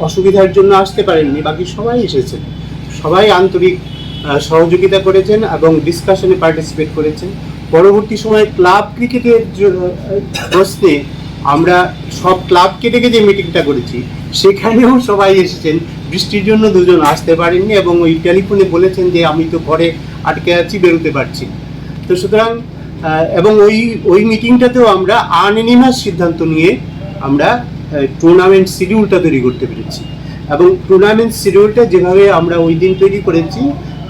অসুবিধার জন্য আসতে পারেননি, বাকি সবাই এসেছেন, সবাই আন্তরিক সহযোগিতা করেছেন এবং ডিসকাশনে পার্টিসিপেট করেছেন। পরবর্তী সময়ে ক্লাব ক্রিকেটের প্রশ্নে আমরা সব ক্লাব কেটে যে মিটিংটা করেছি সেখানেও সবাই এসেছেন। বৃষ্টির জন্য দুজন আসতে পারেননি এবং ওই টেলিফোনে বলেছেন যে আমি তো ঘরে আটকে আছি, বেরোতে পারছি। তো সুতরাং এবং ওই মিটিংটাতেও আমরা আনএনিমাস সিদ্ধান্ত নিয়ে আমরা টুর্নামেন্ট শিডিউলটা তৈরি করতে পেরেছি এবং টুর্নামেন্ট শিডিউলটা যেভাবে আমরা ওই দিন তৈরি করেছি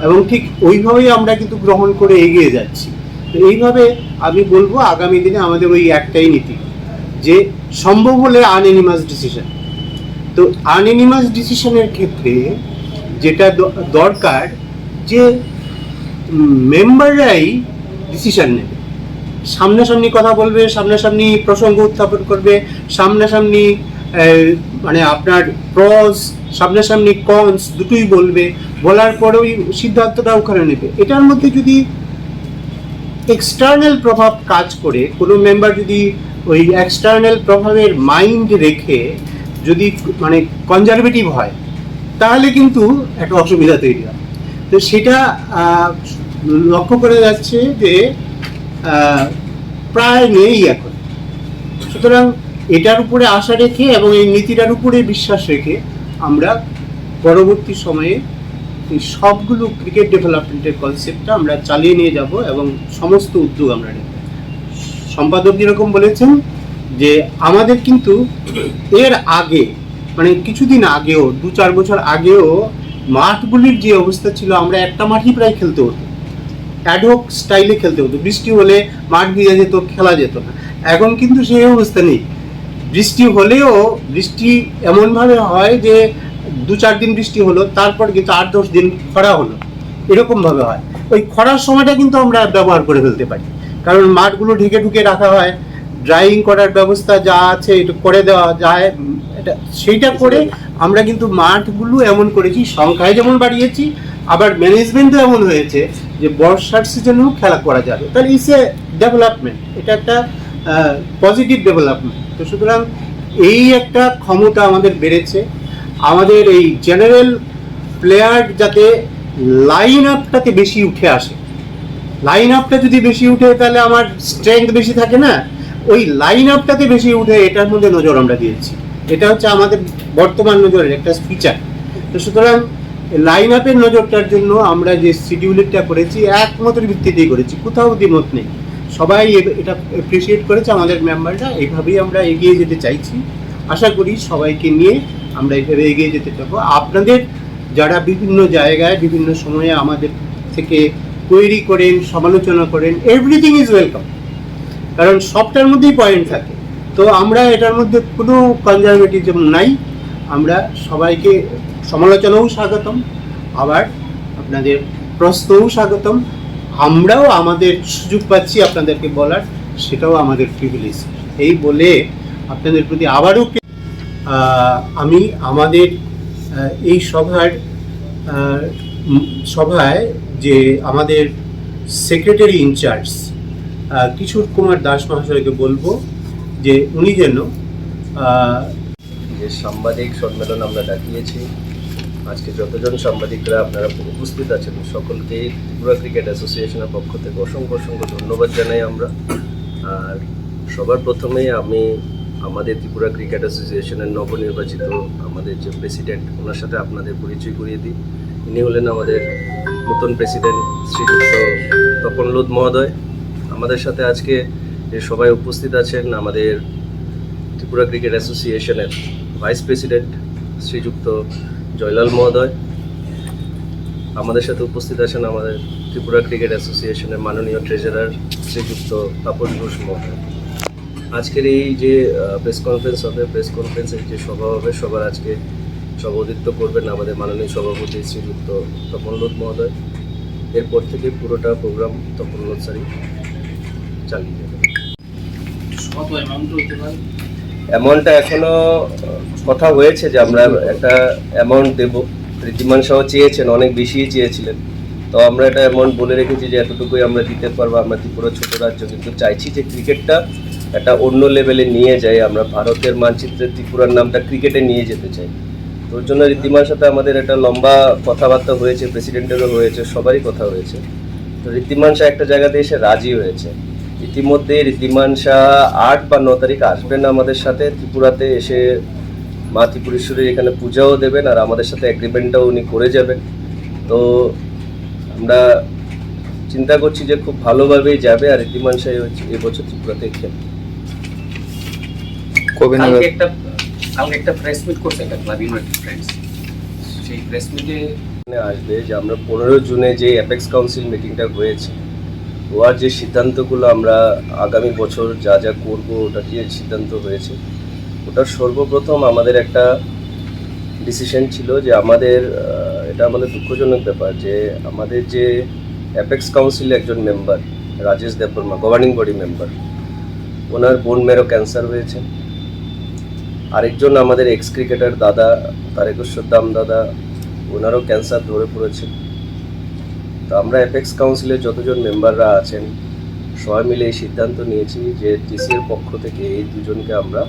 এবং ঠিক ওইভাবেই আমরা কিন্তু গ্রহণ করে এগিয়ে যাচ্ছি। তো এইভাবে আমি বলবো আগামী দিনে আমাদের ওই একটাই নীতি, যে সম্ভব হলে আনএনিমাস ডিসিশন। তো আনএনিমাস ডিসিশনের ক্ষেত্রে যেটা দরকার যে মেম্বাররাই ডিসিশন নেবে, সামনাসামনি কথা বলবে, সামনাসামনি প্রসঙ্গ উত্থাপন করবে, সামনাসামনি মানে আপনার প্রস, সামনাসামনি কনস দুটোই বলবে, বলার পরে ওই সিদ্ধান্তটা ওখানে নেবে। এটার মধ্যে যদি এক্সটার্নাল প্রভাব কাজ করে, কোনো মেম্বার যদি ওই এক্সটার্নাল প্রভাবের মাইন্ড রেখে যদি মানে কনজারভেটিভ হয় তাহলে কিন্তু একটা অসুবিধা তৈরি হয়। তো সেটা লক্ষ্য করে যাচ্ছে যে প্রায় নেই এখন। সুতরাং এটার উপরে আশা রেখে এবং এই নীতিটার উপরে বিশ্বাস রেখে আমরা পরবর্তী সময়ে এই সবগুলো ক্রিকেট ডেভেলপমেন্টের কনসেপ্টটা আমরা চালিয়ে নিয়ে যাব এবং সমস্ত উদ্যোগ আমরা নেব। সম্পাদক যেরকম বলেছেন যে আমাদের কিন্তু এর আগে মানে কিছুদিন আগেও 2-4 বছর আগেও মাঠগুলির যে অবস্থা ছিল, আমরা একটা মাঠই প্রায় খেলতে হতো, অ্যাডহক স্টাইলে খেলতে হতো। বৃষ্টি হলে মাঠ ভিজে যেত, খেলা যেত না। এখন কিন্তু সেই অবস্থা নেই। বৃষ্টি হলেও বৃষ্টি এমনভাবে হয় যে 2-4 দিন বৃষ্টি হলো, তারপর কিন্তু 8-10 দিন খরা হলো, এরকমভাবে হয়। ওই খরার সময়টা কিন্তু আমরা ব্যবহার করে ফেলতে পারি, কারণ মাঠগুলো ঢেকে ঢুকে রাখা হয়, ড্রাইং করার ব্যবস্থা যা আছে এটা করে দেওয়া যায়, এটা সেইটা করে আমরা কিন্তু মাঠগুলো এমন করেছি, সংখ্যায় যেমন বাড়িয়েছি, আবার ম্যানেজমেন্টও এমন হয়েছে যে বর্ষার সিজনেও খেলা করা যাবে। তাহলে ইটস এ ডেভেলপমেন্ট, এটা একটা পজিটিভ ডেভেলপমেন্ট। তো সুতরাং এই একটা ক্ষমতা আমাদের বেড়েছে। আমাদের এই জেনারেল প্লেয়ার যাতে লাইন আপটাতে বেশি উঠে আসে, লাইন আপটা যদি বেশি উঠে তাহলে আমার স্ট্রেংথ বেশি থাকে না, ওই লাইন আপটাতে বেশি উঠে এটার মধ্যে নজর আমরা দিয়েছি। এটা হচ্ছে আমাদের বর্তমান নজরের একটা ফিচার। তো সুতরাং লাইন আপের নজরটার জন্য আমরা যে শিডিউলটা করেছি একমতের ভিত্তিতেই করেছি, কোথাও দ্বিমত নেই। সবাই এটা অ্যাপ্রিসিয়েট করেছে আমাদের মেম্বাররা। এইভাবেই আমরা এগিয়ে যেতে চাইছি। আশা করি সবাইকে নিয়ে আমরা এইভাবে এগিয়ে যেতে পারবো। আপনাদের যারা বিভিন্ন জায়গায় বিভিন্ন সময়ে আমাদের থেকে কোয়েরি করেন, সমালোচনা করেন, এভরিথিং ইজ ওয়েলকাম, কারণ সবটার মধ্যেই পয়েন্ট থাকে। তো আমরা এটার মধ্যে কোনো কনজারভেটিজম নাই, আমরা সবাইকে সমালোচনাও স্বাগতম, আবার আপনাদের প্রশ্নও স্বাগতম। আমরাও আমাদের সুযোগ পাচ্ছি আপনাদেরকে বলার, সেটাও আমাদের প্রিভিলেজ। এই বলে আপনাদের প্রতি আবারও আমি আমাদের এই সভায় যে আমাদের সেক্রেটারি ইনচার্জ কিশোর কুমার দাস মহাশয়কে বলবো যে উনি যেন যে সাংবাদিক সম্মেলন আমরা ডাকিয়েছি, আজকে যতজন সাংবাদিকরা আপনারা উপস্থিত আছেন সকলকে ত্রিপুরা ক্রিকেট অ্যাসোসিয়েশনের পক্ষ থেকে অসংখ্য ধন্যবাদ জানাই আমরা। আর সবার প্রথমেই আমি আমাদের ত্রিপুরা ক্রিকেট অ্যাসোসিয়েশনের নবনির্বাচিত আমাদের যে প্রেসিডেন্ট, ওনার সাথে আপনাদের পরিচয় করিয়ে দিই। ইনি হলেন আমাদের নতুন প্রেসিডেন্ট শ্রীযুক্ত তপন লোধ মহোদয়। আমাদের সাথে আজকে যে সবাই উপস্থিত আছেন আমাদের ত্রিপুরা ক্রিকেট অ্যাসোসিয়েশনের ভাইস প্রেসিডেন্ট শ্রীযুক্ত জয়লাল মহোদয়। আমাদের সাথে উপস্থিত আছেন আমাদের ত্রিপুরা ক্রিকেট অ্যাসোসিয়েশনের মাননীয় ট্রেজারার শ্রীযুক্ত তাপস ঘোষ মহোদয়। আজকের এই যে প্রেস কনফারেন্স হবে, প্রেস কনফারেন্সের যে সভা হবে, সবার আজকে সভাপতিত্ব করবেন আমাদের মাননীয় সভাপতি শ্রীযুক্ত তপন লোধ মহোদয়। এরপর থেকে পুরোটা প্রোগ্রাম তপন লোধ স্যারই চালিয়ে যাবে। অ্যামাউন্টটা এখনো কথা হয়েছে যে আমরা একটা অ্যামাউন্ট দেবো। ঋদ্ধিমান সাহ চেয়েছেন, অনেক বেশি চেয়েছিলেন, তো আমরা একটা অ্যামাউন্ট বলে রেখেছি যে এতটুকুই আমরা দিতে পারবো। আমরা ত্রিপুরা ছোট রাজ্য, কিন্তু চাইছি যে ক্রিকেটটা একটা অন্য লেভেলে নিয়ে যাই। আমরা ভারতের মানচিত্রে ত্রিপুরার নামটা ক্রিকেটে নিয়ে যেতে চাই। তোর জন্য ঋদ্ধিমার সাথে আমাদের একটা লম্বা কথাবার্তা হয়েছে, প্রেসিডেন্টেরও হয়েছে, সবারই কথা হয়েছে। তো ঋদ্ধিমান শাহ একটা জায়গাতে এসে রাজি হয়েছে। ইতিমধ্যে ঋদ্ধিমান শাহ 8 বা 9 তারিখ আসবেন আমাদের সাথে ত্রিপুরাতে, এসে মা ত্রিপুরেশ্বরীর এখানে পূজাও দেবেন, আর আমাদের সাথে এগ্রিমেন্টটাও উনি করে যাবেন। তো আমরা চিন্তা করছি যে খুব ভালোভাবেই যাবে, আর ঋদ্ধিমান শাহ এবছর ত্রিপুরাতে খেলবে। একটা প্রেস মিট করছে একটা ক্লাব ইউনাইটেড ফ্রেন্ডস, সেই প্রেস মিটে আসবে যে আমরা 15 জুনে যে অ্যাপেক্স কাউন্সিল মিটিংটা হয়েছে, ওর যে সিদ্ধান্তগুলো আমরা আগামী বছর যা যা করব, ওটা যে সিদ্ধান্ত হয়েছে, ওটার সর্বপ্রথম আমাদের একটা ডিসিশন ছিল যে আমাদের এটা আমাদের দুঃখজনক ব্যাপার যে আমাদের যে অ্যাপেক্স কাউন্সিল একজন member Rajesh Debbarma, governing body member, ওনার বোন মেরো ক্যান্সার হয়েছে। আরেকজন আমাদের এক্স ক্রিকেটার দাদা তারেকেশ্বর দাম দাদা, ওনারও ক্যান্সার ধরে পড়েছে। তো আমরা অ্যাপেক্স কাউন্সিলের যতজন মেম্বাররা আছেন সবাই মিলে এই সিদ্ধান্ত নিয়েছি যে টিসির পক্ষ থেকে এই দুজনকে আমরা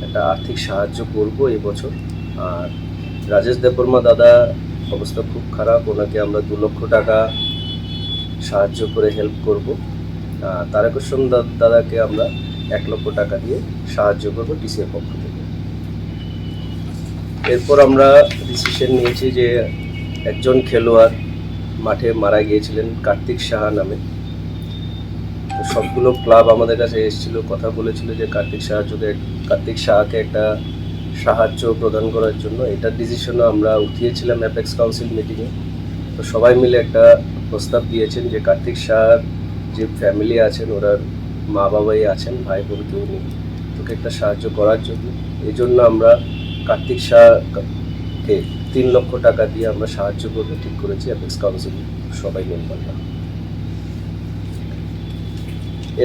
একটা আর্থিক সাহায্য করব এবছর। আর রাজেশ দেববর্মা দাদা অবস্থা খুব খারাপ, ওনাকে আমরা 2 লক্ষ টাকা সাহায্য করে হেল্প করব। তারেকেশ্বর দাদাকে আমরা 1 লক্ষ টাকা দিয়ে সাহায্য করব টিসির পক্ষ থেকে। এরপর আমরা ডিসিশন নিয়েছি যে একজন খেলোয়াড় মাঠে মারা গিয়েছিলেন কার্তিক সাহা নামে। তো সবগুলো ক্লাব আমাদের কাছে এসেছিল, কথা বলেছিল যে কার্তিক সাহাকে একটা সাহায্য প্রদান করার জন্য। এটার ডিসিশনও আমরা উঠিয়েছিলাম অ্যাপেক্স কাউন্সিল মিটিংয়ে। তো সবাই মিলে একটা প্রস্তাব দিয়েছেন যে কার্তিক সাহার যে ফ্যামিলি আছেন, ওনার মা বাবাই আছেন, ভাই বোন কেউ নেই, তোকে একটা সাহায্য করার জন্য। এই জন্য আমরা কার্তিক সাহাকে 3 লক্ষ টাকা দিয়ে আমরা সাহায্য করবো ঠিক করেছি অ্যাপেক্স কাউন্সিল সবাই মেম্বাররা।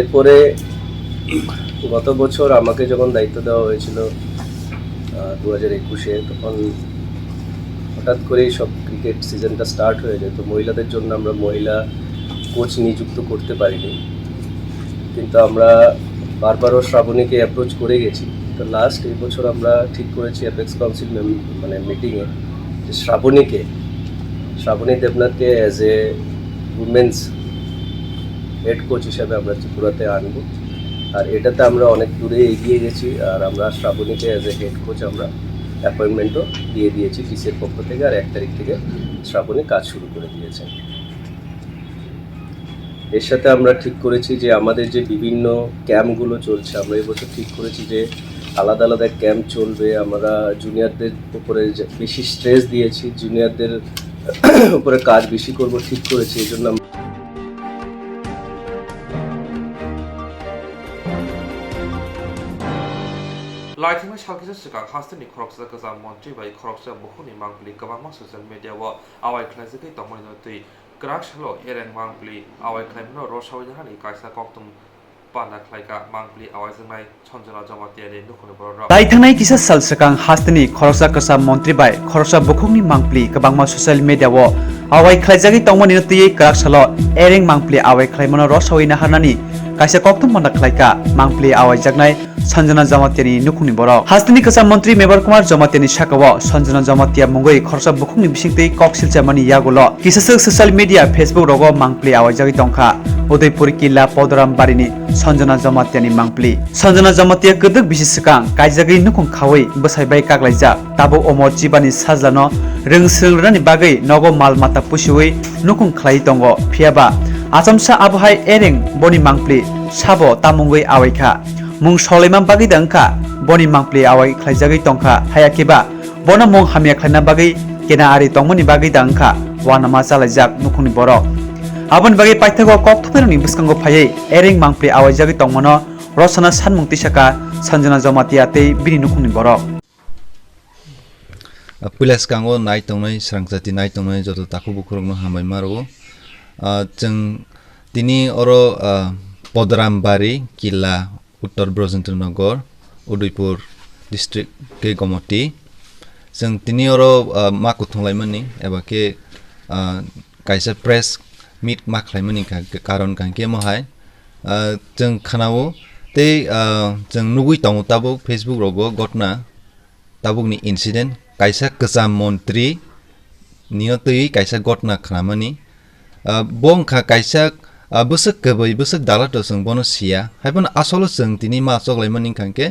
এরপরে গত বছর আমাকে যখন দায়িত্ব দেওয়া হয়েছিল 2021-এ, তখন হঠাৎ করেই সব ক্রিকেট সিজনটা স্টার্ট হয়ে যায়। তো মহিলাদের জন্য আমরা মহিলা কোচ নিযুক্ত করতে পারিনি, কিন্তু আমরা বারবারও শ্রাবণীকে অ্যাপ্রোচ করে গেছি। তো লাস্ট এই বছর আমরা ঠিক করেছি অ্যাপেক্স কাউন্সিল মিটিংয়ে যে শ্রাবণী দেবনাথকে as a women's head coach হিসাবে আমরা ত্রিপুরাতে আনবো। আর এটাতে আমরা অনেক দূরে এগিয়ে গেছি, আর আমরা শ্রাবণীকে অ্যাজ এ হেড কোচ আমরা অ্যাপয়েন্টমেন্টও দিয়ে দিয়েছি টিসির পক্ষ থেকে। আর 1 তারিখ থেকে শ্রাবণী কাজ শুরু করে দিয়েছে। এর সাথে আমরা ঠিক করেছি যে আমাদের যে বিভিন্ন ক্যাম্পগুলো চলছে, আমরা এবছর ঠিক করেছি যে আলাদা আলাদা ক্যাম্প চলবে। আমরা জুনিয়রদের উপরে বেশি স্ট্রেস দিয়েছি, জুনিয়রদের উপরে কাজ বেশি করব ঠিক করেছি এই জন্য लाइथिंग सालखिसा सिगां हास्टेलनि खरकसा गोजाम मन्त्रि बाय खरकसा बुहुनि मांगलि गोबांमा ससियेल मिडियाव आवाय ख्लायजोखै तमनि नतै ग्राक सालो एरें मांगलि आवाय ख्लायमनो रसावै हानि कायसा कक्तम पाना ख्लायगा मांगलि आवाय जोंनाय सन्जना जमातियानि नुखुनि बर लाइथांनाय किसा साल सिगां हास्टेलनि खरकसा गोजाम मन्त्रि बाय खरकसा बुहुनि मांगलि गोबांमा ससियेल मिडियाव आवाय ख्लायजाखै तमनि नतै ग्राक सालो एरें मांगलि आवाय ख्लायमनो रसावै हानानि कायसा कक्तम पाना ख्लायगा मांगलि आवाय जागनाय सन्जना जमातियानि नुखुनि बर हास्टेलनि गोजाम मन्त्रि मेबर कुमार जमातियानि साकाव सन्जना जमातिया मुंगै खरसा बुखुंनि बिसिंतै कक्सिलचा मानि यागुलो किसासक ससियेल मिडिया फेसबुक रगो मांगप्लि आवाजागै दंखा उदयपुर किल्ला पदराम बारिनि सन्जना जमातियानि मांगप्लि सन्जना जमातिया गदक बिसिसकां कायजागै नुखुं खावै बसायबाय कागलायजा ताबो अमर जिबानि साजलानो रोंसोलरानि बागै नगो माल माता पुसुयै नुखुं खलाय दंगो फियाबा आसामसा आबहाय एरें बनि मांगप्लि साबो तामुंगै आवायखा मुं सलेमा बागै दंखा बनि मांगप्लि आवाय ख्लायजागै दंखा हायाखिबा बना मुं हामिया ख्लायना बागै केना आरि दंमोनि बागै दंखा वानामा जालायजाक नुखुनि बर आबन बागै पाइथागो कक्तमेरनि बिस्कांगो फायै एरें मांगप्लि आवायजागै दंमोनो रसना सानमुंति साका सन्जना जमातिया तै बिनि नुखुनि बर पुलिस कांगो नाय तंनाय स्रांजाति नाय तंनाय जतो ताकु बुखुरंनो हामाय मारो जों दिनी अरो पदरामबारी किल्ला उत्तर ब्रजेन्द्रनगर उदयपुर डिस्ट्रिक्ट के गमती जों दिनी अरो माकु थंलायमोननि एबा के कायसा प्रेस मीट माखलायमोननि कारण कांके महाय जों खानावो ते जों नुगुइ तंगो ताबो फेसबुक रगो घटना ताबुकनि इन्सिडेंट कायसा गोजाम मन्त्रि नियतै कायसा घटना खानामोनि बंखा कायसा बसक गबै बसक दालाto जों बनो सिया हायबन आसलो जों तिनि मा चगलायमोनि खांके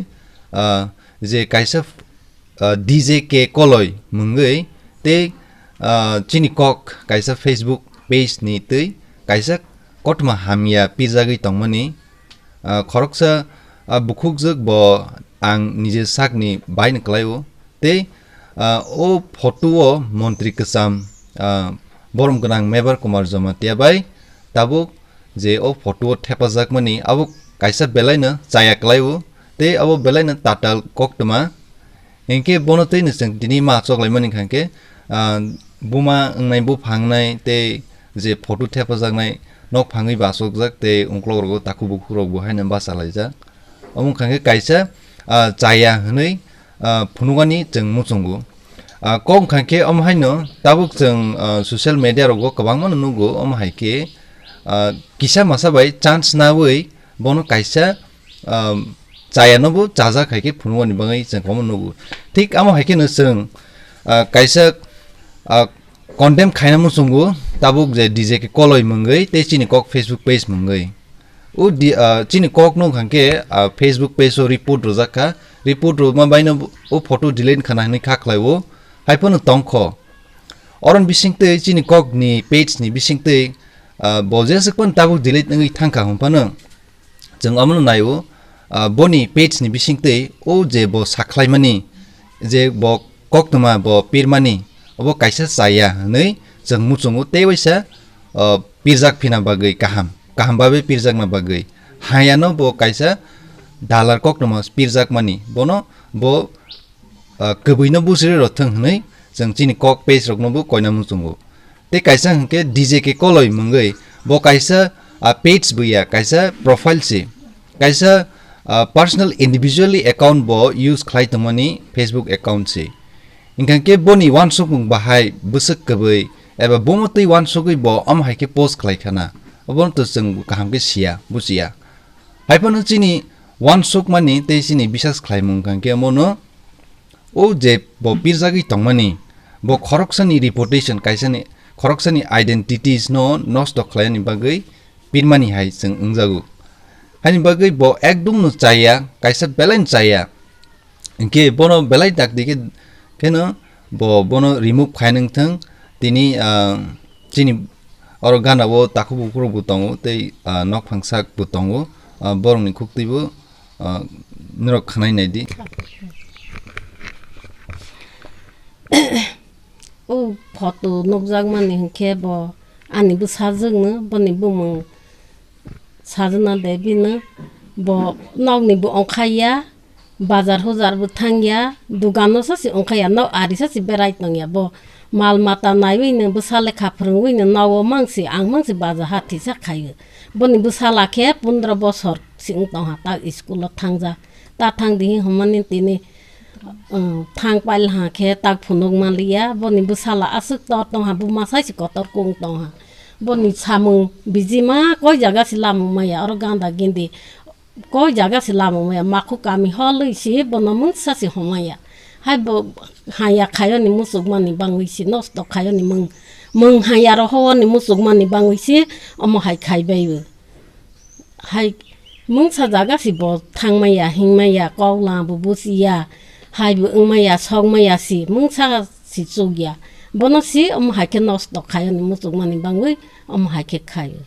जे कायसा डीजे के कलय मुंगै ते चिनि कक कायसा फेसबुक पेज नि तै कायसा कोक्तमा हामिया पिजागै तंमोनि खरकसा बुखुक जग ब आं निजे साकनि बायन क्लायो ते ओ फटो मन्त्रि गोजाम बरम गोनां मेबर कुमार जमातिया बाय ताबो जे ओ फटो थेपाजाक मनि आबो कायसा बेलायनो जाया क्लायो ते आबो बेलायनो ताताल कोक्तमा इनके बनतै नसं दिनि मा चगलायमोनि खांके बुमा अंनाय बु फांनाय ते जे फटो थेपाजाकनाय नक फाङै बासकजाक ते उंक्लरगो ताकु बुखुरगो हायनो बासालायजा अमुं खांके कायसा जाया हनै फुनुगानि जों मुचुंगु कम खांके अमहायनो ताबुक जों सोशल मीडिया रगो गोबां नुगो अमहायके किसा मासा बाय चान्स नावै बनो कायसा जायानोबो जाजा खायके फुनुगानि बाङै जों कम नुगु ठीक अमहायके न जों कायसा कन्टेम खायना मुचुंगु ताबुक जे डीजे के कलय मंगै ते चिनि कक फेसबुक पेज मंगै उ चिनि कक नो खांके फेसबुक पेज ओ रिपोर्ट रजाका रिपोर्ट रो मा बायनो ओ फोटो डिलीट खानानै खाख्लायवो हायपन तंख अरन बिसिंते चिनि कक नि पेज नि बिसिंते बजेसकपन ताबुक डिलीट नङै थांखा हमपानो जों अमनो नायवो बनि पेज नि बिसिंते ओ जे ब साख्लायमानि जे ब कोक्तमा ब पिरमानि अब कायसा जाया नै जों मुचुङो तेवैसा पिरजाक फिना बागै kaham babe पिरजाक मा बागै हायानो ब कायसा दालार कोक्तमा पिरजाक मानि बनो ब कबैनो बुसरे रथं हनै जों चिनि कक पेज रखनोबो कयना मुचुङो ते कायसा हंके डीजे के कलय मंगै ब कायसा पेज बुया कायसा प्रोफाइल से कायसा पर्सनल इंडिविजुअली अकाउंट ब यूज खलाय तमनि फेसबुक अकाउंट से इनका के बनि वन सक बाहाय बसक कबै एबा बमतै वन सकै ब अम हायके पोस्ट खलायखाना अबन त जों गाहाम के सिया बुसिया हायपन चिनि वन सक मानि ते चिनि बिसास खलायमुं कांके मनो ओ जे ब पिरजागै तंमनि ब खरकसानि रिपुटेशन कायसानि खरकसानि आइडेंटिटीज नो नष्ट खलायनि बागै पिरमानि हाय जों उंजागु हानि बागै ब एकदम न चाया कायसा बेलाइन चाया इनके बनो बेलाइ दाक दिके केनो बोनो रिमूव खायनों थं तिनी चिनि और गाना वो ताकु बुकुरो बुतंगो ते नक फंगसाक बुतंगो बरंनि खुक्तिबो नरक खानाय नायदि photo nokjak mani hingke bo ani bo sajengno boni bumung sajana de bino bo nokni bo ongkhaya bazar hujar bo thangya dugano sasi ongkhaya nok ari sasi berai tongya bo mal mata naiwi no busale khaphrungwi no nawo mangsi ang mangsi baza hathi sa khayo boni busala khe 15 bosor sing tongha ta school thangja ta thangdi homani tini thang pail ha khe tak phunok malia boni busala asuk to tongha bu masai si kotor kung tongha boni samung bijima koi jaga silamu maya aro ganda gindi koi jaga silamu maya makhu kami holoi si bonomun sasi homaya hai bo haya khayo ni musuk mani bangwi si nosto khayo ni mung haya ro ho ni musuk mani bangwi si omo hai khai baibu hai mung sa jaga si bo thangmaya hingmaya kawla bu busiya hai bu ngmaya songmaya si mung sa si chugya bono si omo hai ke nosto khayo ni musuk mani bangwi omo hai ke khayo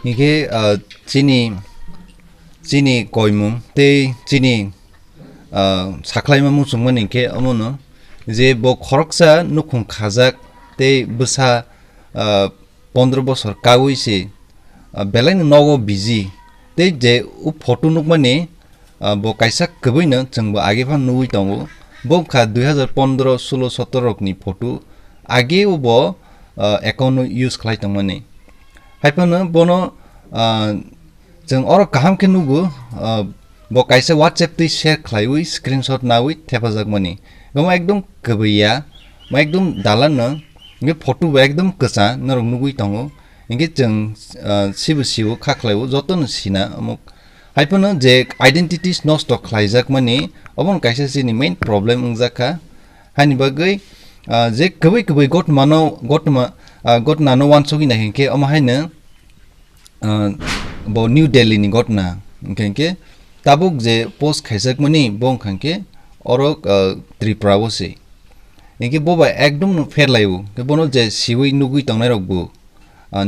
이게 chini koimung te chini saklaima musungman inke amono je bo khoroksa nukhung khajak te busa 15 bosor kawi belai nogo busy te je u photo nukmani bo kaisa kboino chungbo age phan nugui tongo bo kha 2015 16 17 rokni photo age bo account use khlai tongmani haipano bono जों और kaham ke nugu bo kaisa whatsapp te share khlaiwi screenshot nawi thepajak mani gama ekdom kbaiya ma ekdom dalan na nge photo ba ekdom kasa narong nugui tongo inge जों sibu sibu khaklaiwo joton sina amuk haipano je identities nosto khlaijak mani obon kaisa sini main problem ungjaka hani bagai je kbai got nano wansogi na hinke ama haina bo New Delhi ni gotna kenke tabuk je post khaijak mani bong khanke orok Tripura bose inke boba ekdom no ferlaiu ke bono je siwi nugui tongnai rokbu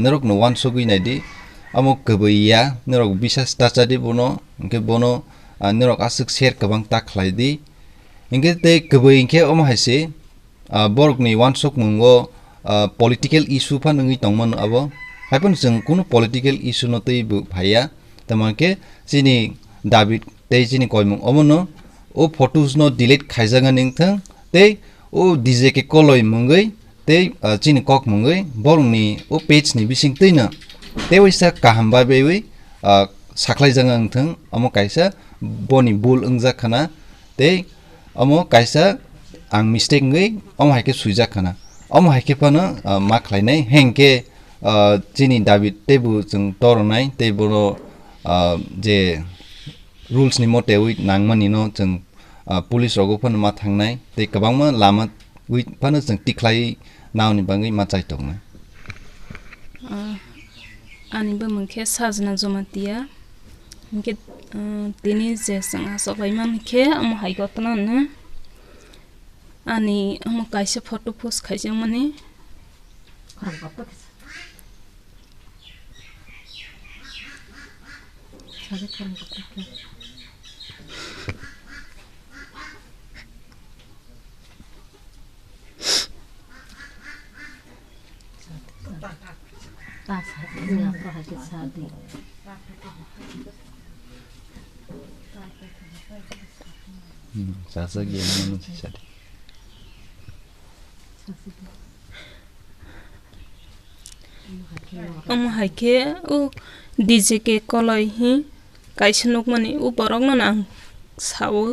nerok no wan sogui naidi amok kbaiya nerok bisas tachadi bono inke bono nerok asuk share kabang tak khlaidi inke te kbai inke om haise borok ni wan sok mungo political issue phan ngi tongman abo haipon जों कुनु political issue no tei bu phaya tamanke chini David tei chini koimung omono o photos no delete khaijanga ningthang tei o DJ ke koloi mungai tei chini kok mungai borungni o page ni bising teina tei waisa kahamba bewi saklai janga ningthang amo kaisa boni bul ungja khana tei amo kaisa ang mistake ngai amo haike suija khana amo haike pano ma khlainai hengke chini David tebu jeng toronai teboro je rules ni mote wi nangmani no jeng police rogo phan ma thangnai te kabangma lama wi phan jeng tiklai nauni bangai ma chai tongnai ani ba mungke sajna jomatia mungke tini je sanga sobai manke am haigotna na ani am kaisa photo post khaijang mani Sasa gimana sih? haike u DJ ke koloi hi kaisa nok mani u borok no nang sawo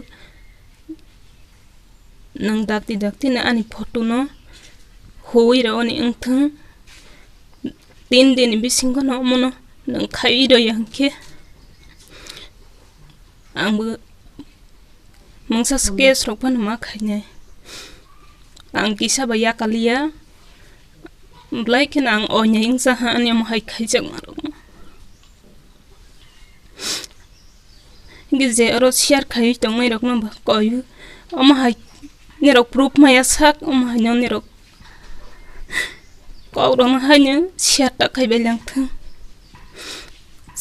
nang dakti na ani photo no hoi ro ni angthang 3 din bisingo no mono nang khai ro yangke angbu mangsa skes rokpan ma khaine ang kisa baya kalia blaikin ang onya ingsa ha ani mo hai khaijak maro gize ro share khai tongmai rok no koyu om hai ni rok proof maya sak om hai ni rok ko rong hai ni share ta khai belang thang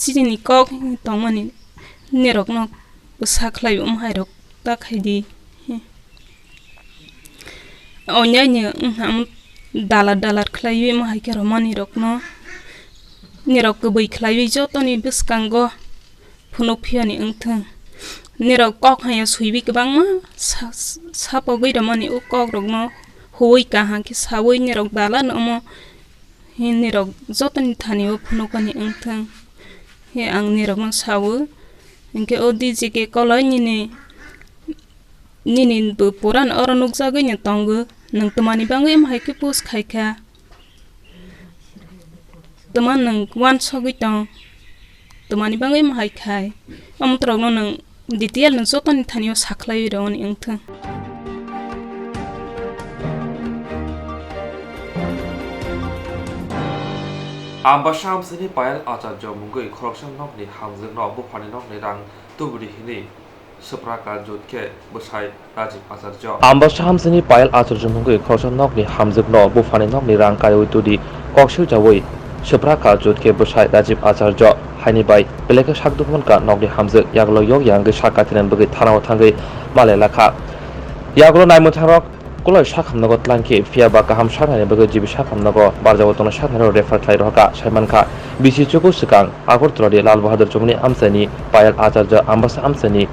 sini ko tongmani ni rok no sak lai om hai rok ta khai di Onyanya ham dalar khlayu ma hai kero mani rokno nirok kubai khlayu joto ni biskango phunok phiani ungthang nirok kok haya suibi kabang ma sapo goi ramani u kok rokno hoi ka ha ki sawoi nirok dalan omo he nirok joto ni thani o phunokani ungthang he ang nirok no sawo inke odi jike koloi nini bu puran oro nukjagoi ni tongo nang tumani bangai ma hai ki pus khaika tuman nang wan sogoi tong tumani bangai ma hai khai amtrok no nang detail nang joto ni thani o saklai ro ni ungthang Ambasha Amsini Payal Acharya Mungoi Corruption Nokni Hamzin No Bufani Nokni Rang Tuburi Hini Supraka Jotke Busai Rajiv Acharya Ambasha Amsini Payal Acharya Mungoi Corruption Nokni Hamzin No Bufani Nokni Rang Kayo Tudi Kokshu Jawoi Supraka Jotke Busai Rajiv Acharya Haini Bai Beleka Shakdukman Ka Nokni Hamzin Yaglo Yog Yang Shakatinan Bugi Thanao Thangai Malelaka Yaglo Naimun Thangrok Kulai Shakam Nagot Lanki Fiaba Kaham Shakani Bugi Jibi Shakam Nago Barjawatono Shakano Refer Klai Roka Shaimanka BC Chuku Sukang Agurtrodi Lal Bahadur Jumni Amsani Payal Acharya Ambasha Amsani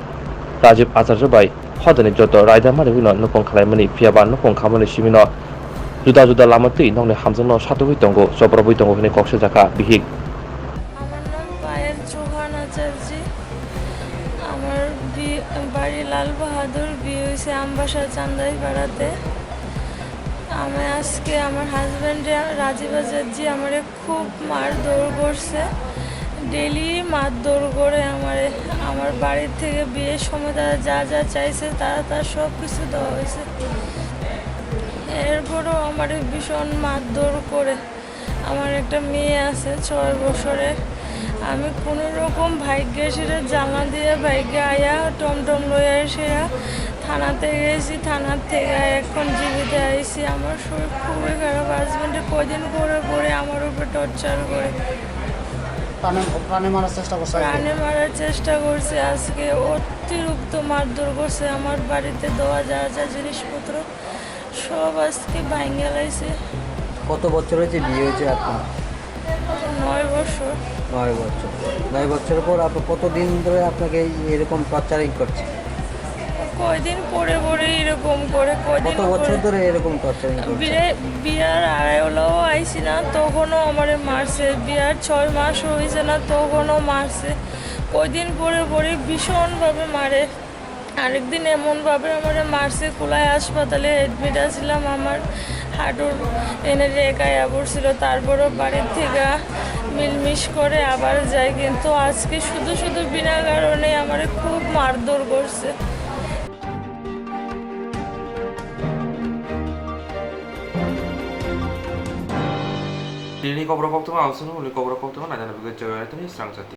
Rajiv Acharya Bai Hodani Joto Raida Marivino Nukong Kalaimani Fiaba Nukong Kamani Shimino Juda Juda Lamatri Nongni Hamzano Shatui Tongo Sobrabui Tongo Hini Kokshaka Bihik বাড়ি লাল বাহাদুর বিয়ে হয়েছে আমবাসা চান্দাই পাড়াতে আমি আজকে আমার husband Rajib আচার্য আমারে খুব মারধর করছে ডেলি মারধর করে আমার বাড়ির থেকে বিয়ের সময় তারা যা যা চাইছে তারা সব কিছু দেওয়া হয়েছে এরপরও আমার ভীষণ মারধর করে আমার একটা মেয়ে আছে 6 বছরের আমি কোনো রকম ভাগ্যে সেটা জানা দিয়ে ভাগ্যে আয়া টমটম লইয়া সেরা থানাতে গেছি থানার থেকে এখন জীবিত আইছি আমার শরীর খুবই খারাপ হাজব্যান্ডে কদিন পরে আমার উপর টর্চার করে প্রাণে মারার চেষ্টা করছে আজকে অতিরিক্ত মারধর করছে আমার বাড়িতে দেওয়া যা যা জিনিসপত্র সব আজকে ভাঙে লাইছে কত বছর হয়েছে বিয়ে হয়েছে আপনার 9 বছর 9 বছর পর আপনি কতদিন ধরে আপনাকে এরকম টর্চারিং করছে কয়দিন পরে এরকম করে কত বছর ধরে এরকম টর্চারিং করছে বিয়ার আড়াই হলেও আইছি না তখনও আমারে মারছে বিয়ার 6 মাস হয়েছে না তখনও মারছে কয়দিন পরে ভীষণভাবে মারে আরেকদিন এমনভাবে আমারে মারছে কুলাই হাসপাতালে অ্যাডমিট আছিলাম আমার হাঁটুর এনে রেখায় পড়ছিল তারপরও বাড়ির থেকে মিলমিশ করে আবার যাই কিন্তু আজকে শুধু বিনা কারণে আমারে খুব মারধর করছে Ini Kokborok Koktwma Ausunu Kokborok Koktwma Nanya Nabi Swrangchati